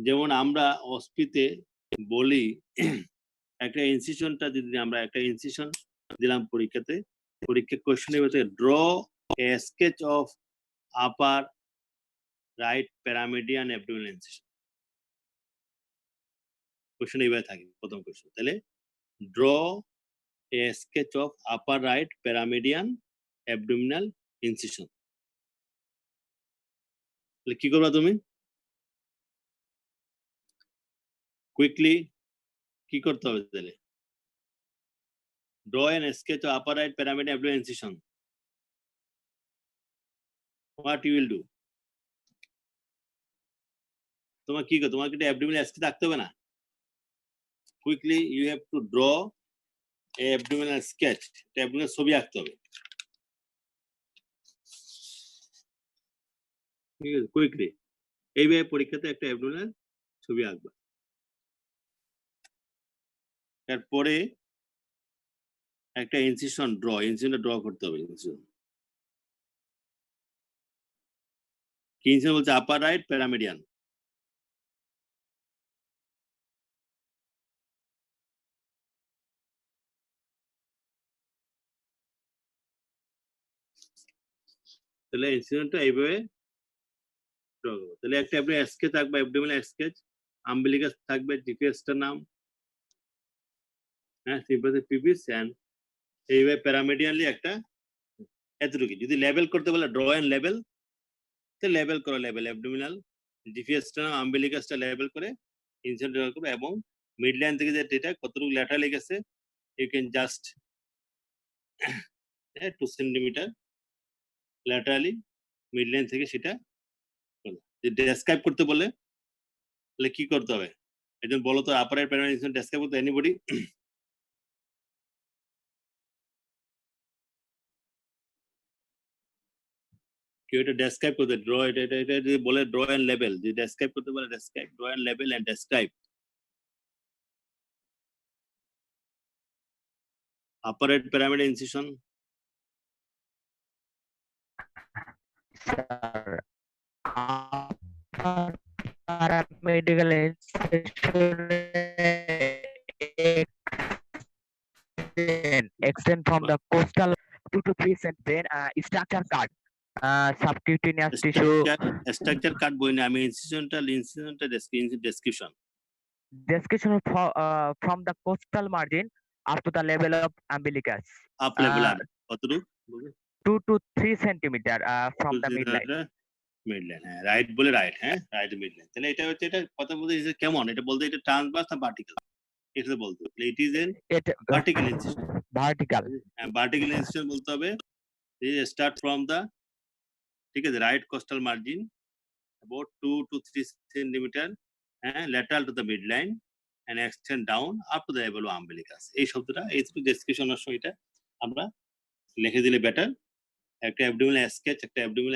যেমন আমরা অস্পিতে বলি একটা ইনসিশনটা যদি আমরা একটা ইনসিশন দিলাম পরীক্ষাতে, পরীক্ষা কোশ্চেনের ভিতরে draw a sketch of upper right paramedian abdominal incision, question এইভাবে থাকে প্রথম কোশ্চেন। তাহলে draw a sketch of upper right paramedian abdominal incision. তাহলে কি করবা তুমি, কুইকলি কি করতে হবে, তাহলে draw an sketch of upper right pyramidal abdominal incision. What you will do? তোমার কি তোমার কি abdominal sketch রাখতে হবে না, quickly you have to draw a abdominal sketch, abdominal ছবি আঁকতে হবে, ঠিক আছে, কুইকলি এইভাবে পরীক্ষাতে একটা abdominal ছবি আঁকবা। তারপরে একটা ইনসিশন ড্র করতে হবে। ইনসিশন কি ইনসিশন বলছে, আপার রাইট প্যারামিডিয়ান, তাহলে ইনসিশনটা এইভাবে ড্র করবো। তাহলে একটা আপনি স্কেচ থাকবে, অ্যাবডোমিনাল স্কেচ, আম্বিলিকাস থাকবে, জিপিএসটার নাম, হ্যাঁ, সিম্পাথিক পিবিস, এন্ড এইভাবে প্যারামিডিয়ানলি একটা এতটুকু। যদি লেবেল করতে বলে ড্র এন্ড লেবেল, তো লেবেল করো, লেবেল অ্যাবডোমিনাল জিপিএসটা নাম, আম্বিলিকাসটা লেবেল করে ইনসিশন ড্র করবে, এবং মিড লাইন থেকে যে ডেটা কতটুকু ল্যাটারালি গেছে you can just 2 centimetre laterally mid line থেকে সেটা ডেসক্রাইব করতে বলে, তাহলে কি করতে হবে, একজন বলো তো আপার প্যারামিডিয়ান ইনসিশন ডেসক্রাইব করতে, এনিবডি? কেউ এটা ডেসক্রাইব করতে, ড্র, এটা যদি বলে ড্র এন্ড লেবেল, যদি ডেসক্রাইব করতে বলে describe, draw and label and describe upper right pyramid incision. Sir, upper paramedical extend from the coastal 2 to 3 cent, then structure cut, subcutaneous tissue. Structure cut বই না, আমি ইনসিশনটা description Description from the coastal margin up to the level of umbilicus. Up level আর কতটুকু 2 to 3 centimeter from the midline. Midline, হ্যাঁ, right বলে right, হ্যাঁ, right midline. তাহলে এটা হচ্ছে, এটা কথা বলতে কেমন, এটা বলতে এটা ট্রান্সভার্স না ভার্টিক্যাল, এটা বলতে হবে it is an vertical incision. Vertical. হ্যাঁ, ভার্টিক্যাল ইনসিশন বলতে হবে স্টার্ট ফ্রম দা, ঠিক আছে, right coastal margin about 2 to 3 centimeter lateral to the midline and extend down up to the level of umbilicus. এই শব্দটা এইটুকু ডেসক্রিপশনের সময় এটা আমরা লিখে দিলে বেটার। একটা অ্যাবডোমিনাল স্কেচ,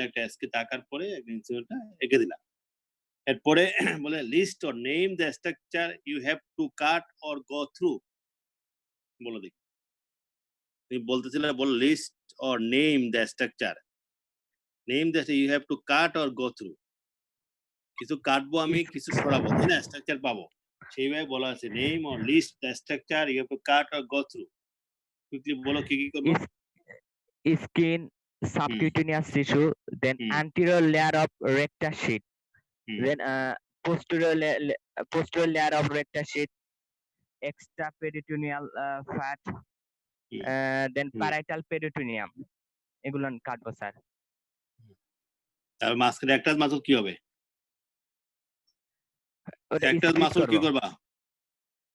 একটা স্কেচ আঁকার পরে একটা ইনসিশনটা এঁকে দিলাম। এরপরে বলে list or name the structure you have to cut or go through, বলো দেখি, তুমি বলতেছিলে, বল list or name the structure, name the you have to cut or go through, কিছু কাটবো আমি, কিছু সরাবো, তাই না, স্ট্রাকচার পাবো, সেইভাবে বলা আছে name or list the structure you have to cut or go through. Quickly বলো কি কি করবো। Skin, subcutaneous tissue, then anterior layer of rectus sheet, then posterior layer of rectus sheet, extraperitoneal fat, then parietal peritoneum, এগুলো কাটবো sir. তারপর মাঝখানে একটা muscle কি হবে, একটা মাসল কি করবা,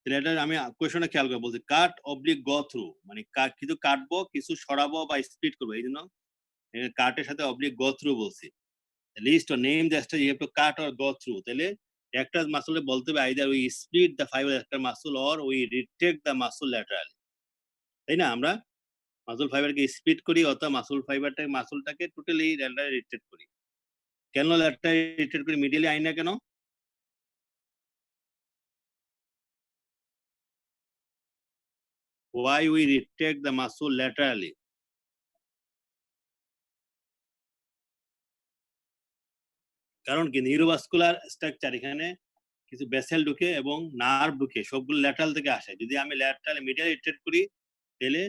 এটা আমি কোয়েশনে খেয়াল করে বলছি, কাট অবলিক গো থ্রু, মানে কিছু কাটবো, কিছু সরাবো বা স্প্লিট করবো, এই জন্য কাটের সাথে অবলিক গো থ্রু বলছি। List or name the structure you have to cut or go through, তাহলে একটা মাসলে বলতে হবে either we split the fibre একটা muscle or we retract the muscle laterally, তাই না, আমরা মাসল ফাইবারকে স্প্লিট করি অথবা মাসলটাকে টোটালি ল্যাটারালি রিট্রেক্ট করি। কেন ল্যাটারালি ইরিটেট করি, মিডিয়ালি আই না কেন? Why we retract the muscle laterally? কারণ কি, নিউরোভাস্কুলার স্ট্রাকচার, এখানে কিছু ভেসেল ঢুকে এবং নার্ভ ঢুকে, সবগুলো ল্যাটারাল থেকে আসে। যদি আমি ল্যাটারালি মিডিয়ালি ইরিটেট করি তাহলে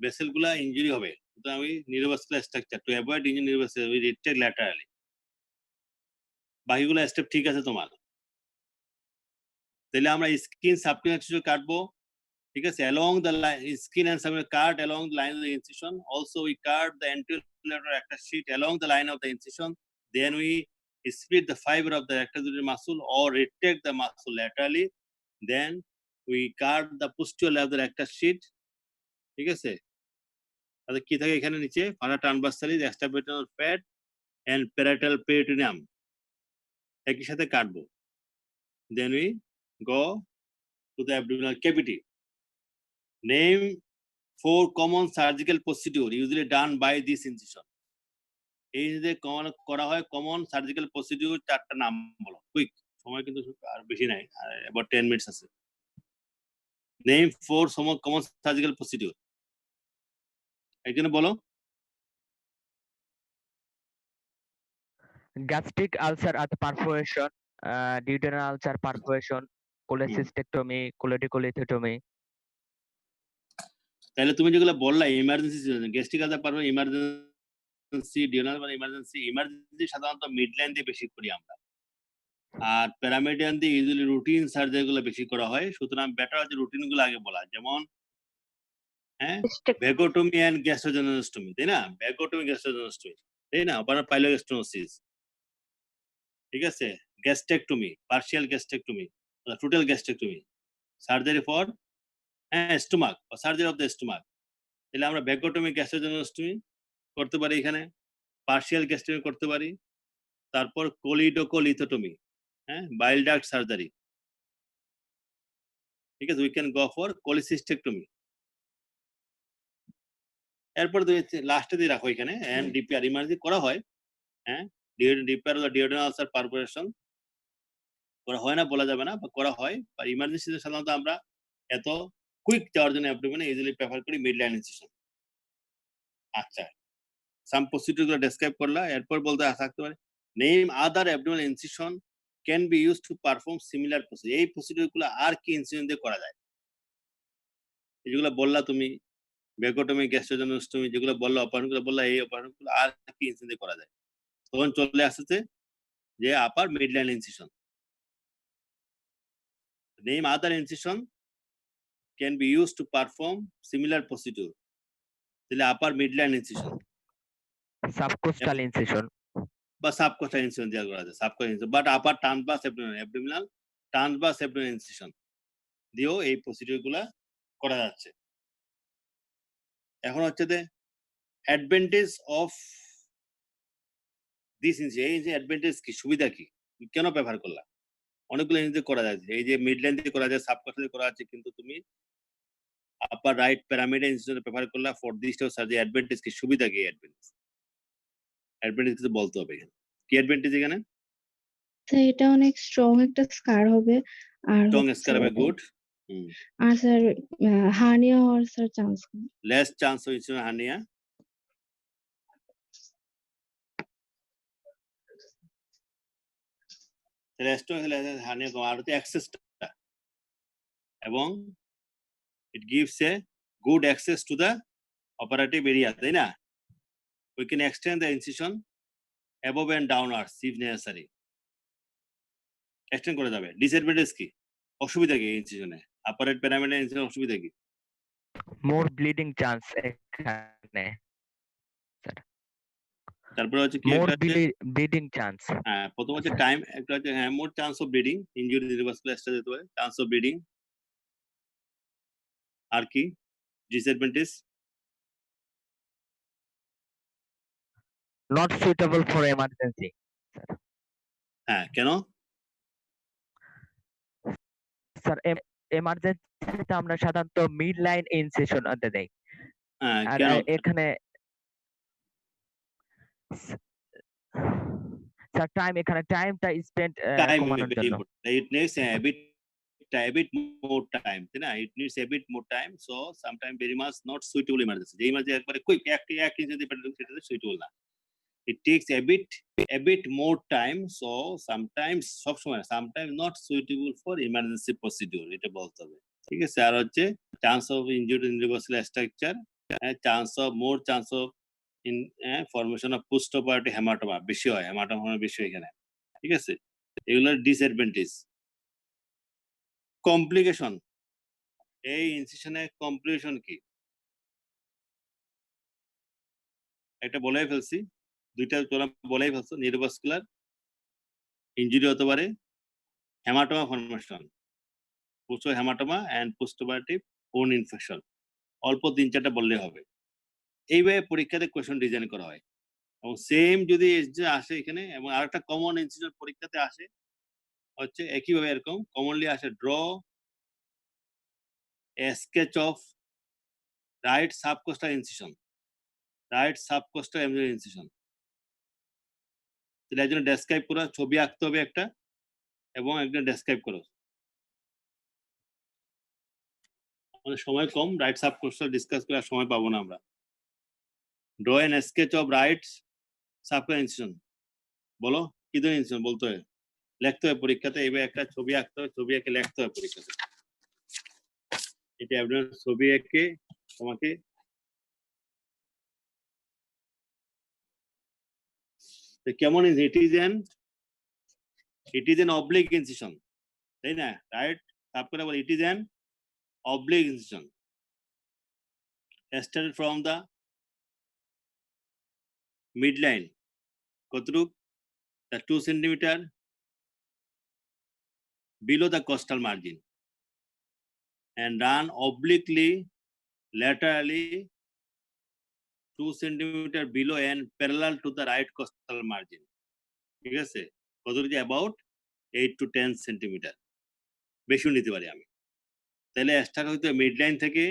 ভেসেলগুলা ইনজুরি হবে। তো আমি neurovascular structure to avoid injury neurovascular we retract laterally. বাকিগুলো স্টেপ ঠিক আছে তোমার? তাহলে আমরা স্কিন সাবক্লিনিয়ার টিস্যু কাটবো, ঠিক আছে, along the line skin and subcutaneous cut along the line of the incision. Also we cut the anterior rectus sheet along the line of the incision. Then we split the fiber of the rectus muscle or retract the muscle laterally. Then we cut the posterior layer of the rectus sheet. ঠিক আছে, তাহলে কি থাকে এখানে নিচে? ফানা ট্রান্সভার্সালিস, এক্সট্রাপেরিটোনিয়াল fat and parietal peritoneum একই সাথে কাটবো। Then we go to the abdominal cavity. Name 4 common surgical procedure usually done by this incision. এই যে করা হয় কমন সার্জিক্যাল প্রসিডিউর, 4টা নাম বলো, কুইক, সময় কিন্তু আর বেশি নাই, about 10 মিনিটস আছে। নেম 4 কমন সার্জিক্যাল প্রসিডিউর, একজনে বলো। Gastric ulcer at perforation, duodenal ulcer perforation, cholecystectomy, cholecystectomy. তাহলে তুমি যেগুলো বললা ইমার্জেন্সি, গ্যাস্ট্রিক আলসার পারবে, ইমার্জেন্সি ডিওনাল মানে ইমার্জেন্সি সাধারণত মিড লাইন দিয়ে বেশি করি আমরা, আর প্যারামেডিয়ান দিয়ে ইউজুয়ালি রুটিন সার্জারি গুলো বেশি করা হয়। সুতরাং বেটার আছে রুটিন গুলো আগে বলা, যেমন হ্যাঁ ভ্যাগোটমি এন্ড গ্যাস্ট্রোজেনোস্টমি, তাই না? ভ্যাগোটমি গ্যাস্ট্রোজেনোস্টমি, তাই না? ওপারে পাইলোগ্যাস্ট্রোনোসিস, ঠিক আছে, gastrectomy, partial gastrectomy, total gastrectomy, surgery for stomach বা সার্জারি অফ দ্য স্টোমাক। তাহলে আমরা ভ্যাগোটমি গ্যাস্ট্রোজেনোস্টমি করতে পারি, এখানে পার্শিয়াল গ্যাস্ট্রেক্টমি করতে পারি, তারপর কোলিডোকোলিথোটমি, বাইল ডাক্ট সার্জারি, ঠিক আছে, উই ক্যান গো ফর কোলিসিস্টেক্টমি। এরপর লাস্টে দিয়ে রাখো এখানে এন্ড ডিপিআর ইমার্জেন্সি করা হয়, ডিপিআর বা ডিওডেনাল আলসার পারফোরেশন করা হয় না বলা যাবে না, বা করা হয়, বা ইমার্জেন্সিতে সাধারণত আমরা এত কুইক যাওয়ার জন্য অ্যাবডোমেনে ইজিলি প্রেফার করি মিড লাইন ইনসিশন। আচ্ছা, সাম প্রসিডিউরগুলো ডেসক্রাইব করলা, এরপর বলতে থাকতে পারে name other abdominal incision can be used to perform similar procedure. এই প্রসিডিউরগুলো আর কি ইনসিশন দিয়ে করা যায়? যেগুলো বললা তুমি, ভ্যাগোটমি, গ্যাস্ট্রোজেনোস্টমি, যেগুলো বললা অপারেশনগুলো বললা, এই অপারেশনগুলো আর কি ইনসিশন দিয়ে করা যায়? তখন চলে আসছে যে upper mid line incision. Name other incision can be used to perform similar procedure. তাহলে upper midline incision, Subcostal incision. বা subcostal incision দেওয়া করা যায়, subcostal incision, but upper transverse abdominal transverse abdominal incision দিয়েও এই প্রসিডিউর গুলা করা যাচ্ছে। এখন হচ্ছে যে অ্যাডভান্টেজ অফ দিস ইনসিশন, এই যে অ্যাডভান্টেজ কি, সুবিধা কি, কেন ব্যবহার করলা? অনেকগুলো ইনসিশন করা যায়, এই যে মিডলাইন দিয়ে করা যায়, সাবকস্টাল দিয়ে করা আছে, কিন্তু তুমি আপার রাইট প্যারামিডাল ইনসিশন ব্যবহার করলা for this type surgery. Advantage কি, সুবিধা কি? অ্যাডভান্টেজ কিছু বলতে হবে এখানে, কি অ্যাডভান্টেজ এখানে? স্যার এটা অনেক স্ট্রং একটা স্কার হবে, আর স্ট্রং স্কার হবে, গুড। আর স্যার হার্নিয়া হওয়ার স্যার চান্স কম, less chance of hernia. Rest hernia কম, আর হচ্ছে অ্যাক্সেসটা, এবং it gives a good access to the operative area, তাই না? We can extend the incision above and downwards if necessary, extend করা যাবে। ডিসঅ্যাডভান্টেজ কি, অসুবিধা কি ইনসিশনে, আপার রাইট প্যারামিডাল ইনসিশন অসুবিধা কি? More bleeding chance এখানে। তারপরে হচ্ছে কি, More bleeding chance. হ্যাঁ প্রথম হচ্ছে টাইম, একটা হচ্ছে মোর chance of bleeding, injury neurovascular stress হতে পারে, চান্স অফ ব্লিডিং। আর কি disadvantage? Not suitable for emergency. হ্যাঁ, কেন? স্যার এমার্জেন্সিতে আমরা সাধারণত মিড লাইন ইনসিশন দেই, হ্যাঁ, আর কেন? এখানে স্যার টাইম এখানে টাইমটা স্পেন্ড টাইম কমানোর জন্য। it needs a bit more time, তাই না? It needs a bit more time, so sometimes very much not suitable emergency. যে emergency একবারে কুইক এক ইঞ্চি সেটা সুইটেবল না। It takes a bit more time, so sometimes সবসময় sometimes not suitable for emergency procedure, এটা বলতে হবে। ঠিক আছে? আর হচ্ছে chance of injury in reversal structure, more chance of in formation of postoperative hematoma বেশি হয়, হেমাটোমা বেশি হয় এখানে। ঠিক আছে? এগুলোর ডিসঅ্যাডভান্টেজ। কমপ্লিকেশন, এই ইনসিশনের কমপ্লিকেশন কি? একটা বলেই ফেলছি, দুইটা তোরা বলেই ফেলছো, নিউরোভাস্কুলার ইনজুরি হতে পারে, haematoma formation, post haematoma and postoperative wound infection. অল্প 3-4টা বললেই হবে। এইভাবে পরীক্ষাতে কোয়েশ্চন ডিজাইন করা হয় এবং সেম যদি আসে এখানে, এবং আরেকটা কমন ইনসিশন পরীক্ষাতে আসে হচ্ছে একইভাবে এরকম কমনলি আসে, draw a sketch of right subcostal incision, right subcostal incision. তাহলে একজন ডেসক্রাইব করো, ছবি আঁকতে হবে একটা এবং একজন ডেসক্রাইব করো। আমাদের সময় কম, রাইট সাবকোস্টাল ডিসকাস করার সময় পাবো না আমরা। Draw N sketch of right subcostal incision, বলো কি ধরনের ইনসিশন বলতে হয়, লিখতে হয় পরীক্ষাতে। এইভাবে একটা ছবি আঁকতে হয়, ছবি এঁকে লিখতে হয় পরীক্ষাতে। এটা আপনার ছবি এঁকে তোমাকে কেমন, it is an oblique incision, তাই না? রাইট সাব করে বলে it is an oblique incision started from the midline, কতটুক, the 2 centimeter below the costal margin and run obliquely laterally 2 centimeter below and parallel to the right costal margin. ঠিক আছে? কতটুকু? about 8 to 10 centimeter, বেশিও নিতে পারি আমি। তাহলে start হইতে মিডলাইন থেকে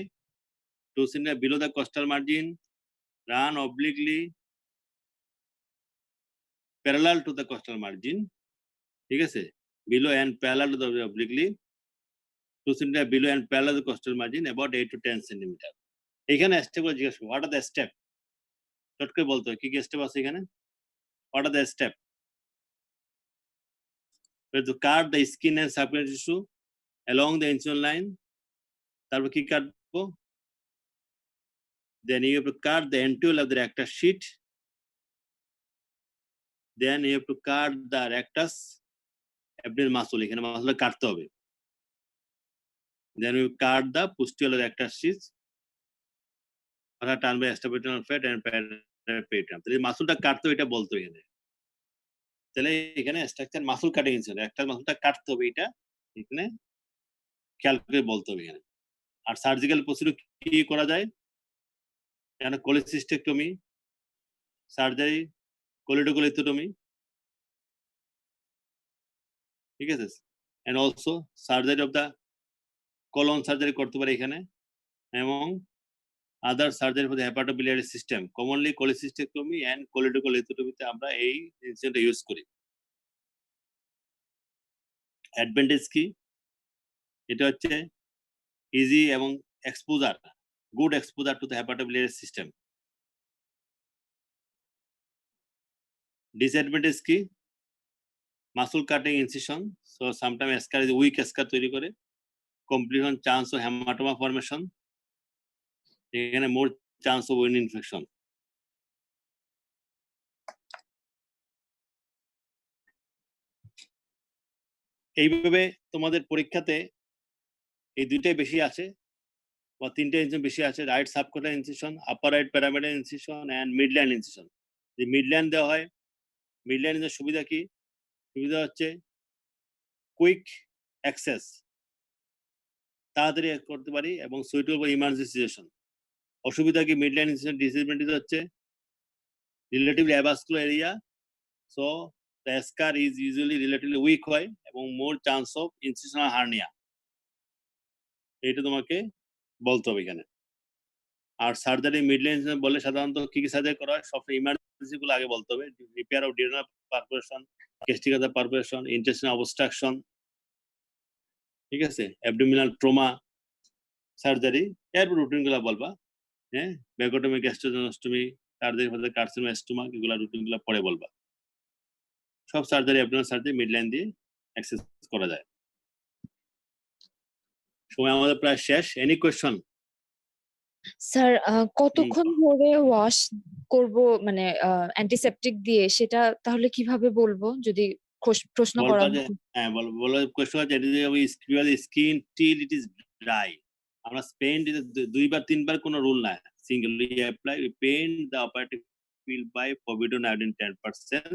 2 centimeter below the costal margin, run obliquely parallel to the costal margin, ঠিক আছে? below and parallel to the obliquely 2 centimeter below and parallel to the costal margin about 8 to 10 centimeter. এখানে স্টেপগুলো জিজ্ঞেস করবো, what are the step, চট করে বলতে হয় কি কি স্টেপ আছে এখানে। What are the step? to cut the skin and subcutaneous tissue along the incision line, তারপর কি কাটবো? then you have to cut the enterior of the rectus sheet, then you have to cut the rectus abdominal muscle, এখানে মাসলটা কাটতে হবে। then you cut the posterior rectus sheet, অর্থাৎ টানবে extraperitoneal fat and perineum। তাহলে মাসলটা কাটতে হবে, এটা বলতে হবে এখানে। তাহলে এখানে স্ট্রাকচার মাসল কাটিং ইনসিশন, একটা মাসলটা কাটতে হবে, এটা এখানে খেয়াল করে বলতে হবে এখানে। আর সার্জিক্যাল প্রসিডিউর কি করা যায়, এখানে কোলিসিস্টেক্টমি, সার্জারি, কোলিডোকোলিথোটমি, ঠিক আছে? And also surgery of the colon surgery করতে পারে এখানে, এবং other surgery for the hepatobiliary system. Commonly cholecystectomy and কোলিডোকোলিথোটমিতে আমরা এই ইনসিশনটা ইউজ করি। অ্যাডভান্টেজ কি? এটা হচ্ছে ইজি এবং exposure, good exposure to the hepatobiliary system. Disadvantage কি? Muscle cutting incision, so sometime scar is weak scar তৈরি করে, complication chance of hematoma formation, এখানে more chance of wound infection. এইভাবে তোমাদের পরীক্ষাতে এই দুইটাই বেশি আছে বা তিনটা ইনসিশন বেশি আছে, right subcostal incision, upper right paramedian incision and midline incision. যে মিডলাইন দেওয়া হয়, মিডলাইনের সুবিধা কি? সুবিধা হচ্ছে কুইক অ্যাক্সেস, তাড়াতাড়ি করতে পারি এবং সুইটেবল ইমার্জেন্সি সিচুয়েশন। অসুবিধা কি মিডলাইন ইনসিশন? ডিসএডভান্টেজ হচ্ছে relatively avascular area, so the scar is usually relatively weak হয় এবং more chance of incisional hernia, এটা তোমাকে বলতে হবে এখানে। আর সার্জারি মিডলাইন বলে সাধারণত কি কি সার্জারি করা হয়, সবসময় ইমার্জেন্সি গুলো আগে বলতে হবে। Repair of duodenal perforation, gastric ulcer perforation, intestinal obstruction, ঠিক আছে, অ্যাবডোমিনাল ট্রমা সার্জারি, এরপর রুটিন গুলা বলবা। হ্যাঁ, vagotomy, gastrojejunostomy, cardiac carcinoma, stomach, এগুলা রুটিন গুলা পরে বলবা। সব সার্জারি, অ্যাবডোমিনাল সার্জারি মিডলাইন দিয়ে অ্যাক্সেস করা যায়। সময় আমাদের প্রায় শেষ। Any question? স্যার কতক্ষণ ধরে ওয়াশ করব মানে অ্যান্টিসেপটিক দিয়ে, সেটা তাহলে কিভাবে বলবো যদি প্রশ্ন করা বলবা যে, হয়? হ্যাঁ বলো কোয়েশ্চন আছে, skin till it is dry. আমরা স্পেন্ড 2 বার 3 বার কোনো রুল নাই, singly apply paint the operative field by povidone iodine 10%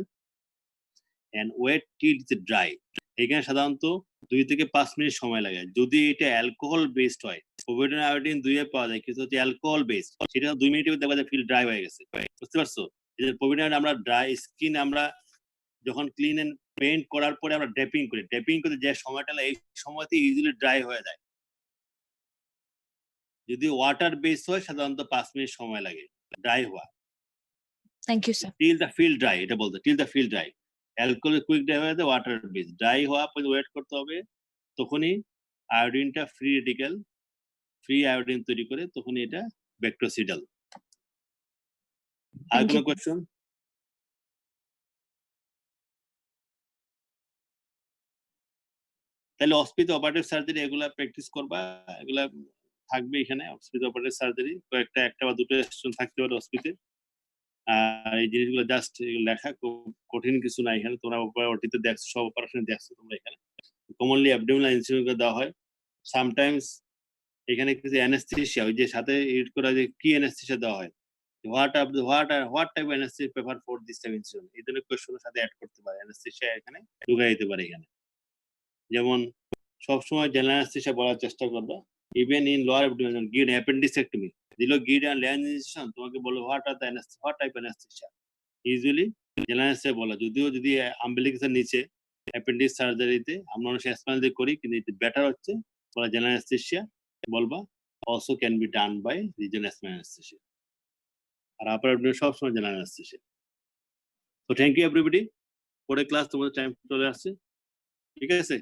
and wait till it's dry। এখানে সাধারণত 2 থেকে 5 মিনিট সময় লাগে। যদি এটা অ্যালকোহল বেসড হয়, পভিডন আয়োডিন 2 এ পাওয়া যায়, কিন্তু হচ্ছে অ্যালকোহল বেসড, সেটা 2 মিনিটের মধ্যে দেখবা ফিল ড্রাই হয়ে গেছে। বুঝতে পারছো? এই যে পভিডন আমরা ড্রাই স্কিন, আমরা যখন ক্লিন এন্ড পেইন্ট করার পরে আমরা ড্রেপিং করি, ড্রেপিং করতে যে সময়টা লাগে এই সময়তে ইজিলি ড্রাই হয়ে যায়। যদি ওয়াটার বেস হয় সাধারণত 5 মিনিট সময় লাগে ড্রাই হওয়া। Thank you sir. Till the fill dry, এটা বলতে till the fill dry. Alcohol quick dry হয়ে যায়, ওয়াটার বেস ড্রাই হওয়া পর্যন্ত ওয়েট করতে হবে। তখনই আয়োডিনটা ফ্রি রেডিক্যাল, ফ্রি আয়োডিন তৈরি করে, তখনই এটা ব্যাকটেরিওসিডাল। আর Thank কোনো you. কোয়েশ্চন? তাহলে অস্পিত অপারেটিভ সার্জারি এগুলা প্র্যাকটিস করবা, এগুলা থাকবে এখানে। অস্পিত অপারেটিভ সার্জারি কয়েকটা, একটা বা দুটো স্টেশন থাকতে পারে অস্পিতে। আর এই জিনিসগুলো জাস্ট লেখা, খুব কঠিন কিছু না এখানে। তোমরা ওটিতে দেখছো, সব অপারেশন দেখছো তোমরা এখানে। কমনলি অ্যাবডোমিনাল ইনসিউলেশন দেওয়া হয়। সামটাইমস এখানে কিছু অ্যানেস্থেসিয়া, ওই যে সাথে এড করা, যে কি অ্যানেস্থেসিয়া দেওয়া হয়, what type anaesthesia prefer for this type insulation, এই ধরনের কোয়েশ্চনের সাথে অ্যাড করতে পারে। অ্যানেস্থেসিয়া এখানে ঢুকাই দিতে পারে এখানে। যেমন সবসময় জেনারেল অ্যানেস্থেসিয়া বলার চেষ্টা করবা। Even in lower abdominal গিড appendicectomy দিল, গিড অ্যান্ড ল্যান্ড ইনসিশন, তোমাকে বলো what type anaesthesia, usually general anaesthesia বলা। যদিও যদি আম্বিলিকাসের নিচে অ্যাপেন্ডিক্স সার্জারিতে আমরা অনেক স্প্যানাল দিয়ে করি, কিন্তু এটা বেটার হচ্ছে বলা জেনারেল অ্যানেস্থেসিয়া বলবা। Also can be done by regional anaesthesia. আর আপার অ্যাবডোমিনাল সবসময় জেনারেল অ্যানেস্থেসিয়া। তো থ্যাংক ইউ এভরিবডি। পরে ক্লাস তোমাদের টাইম চলে আসছে, ঠিক আছে?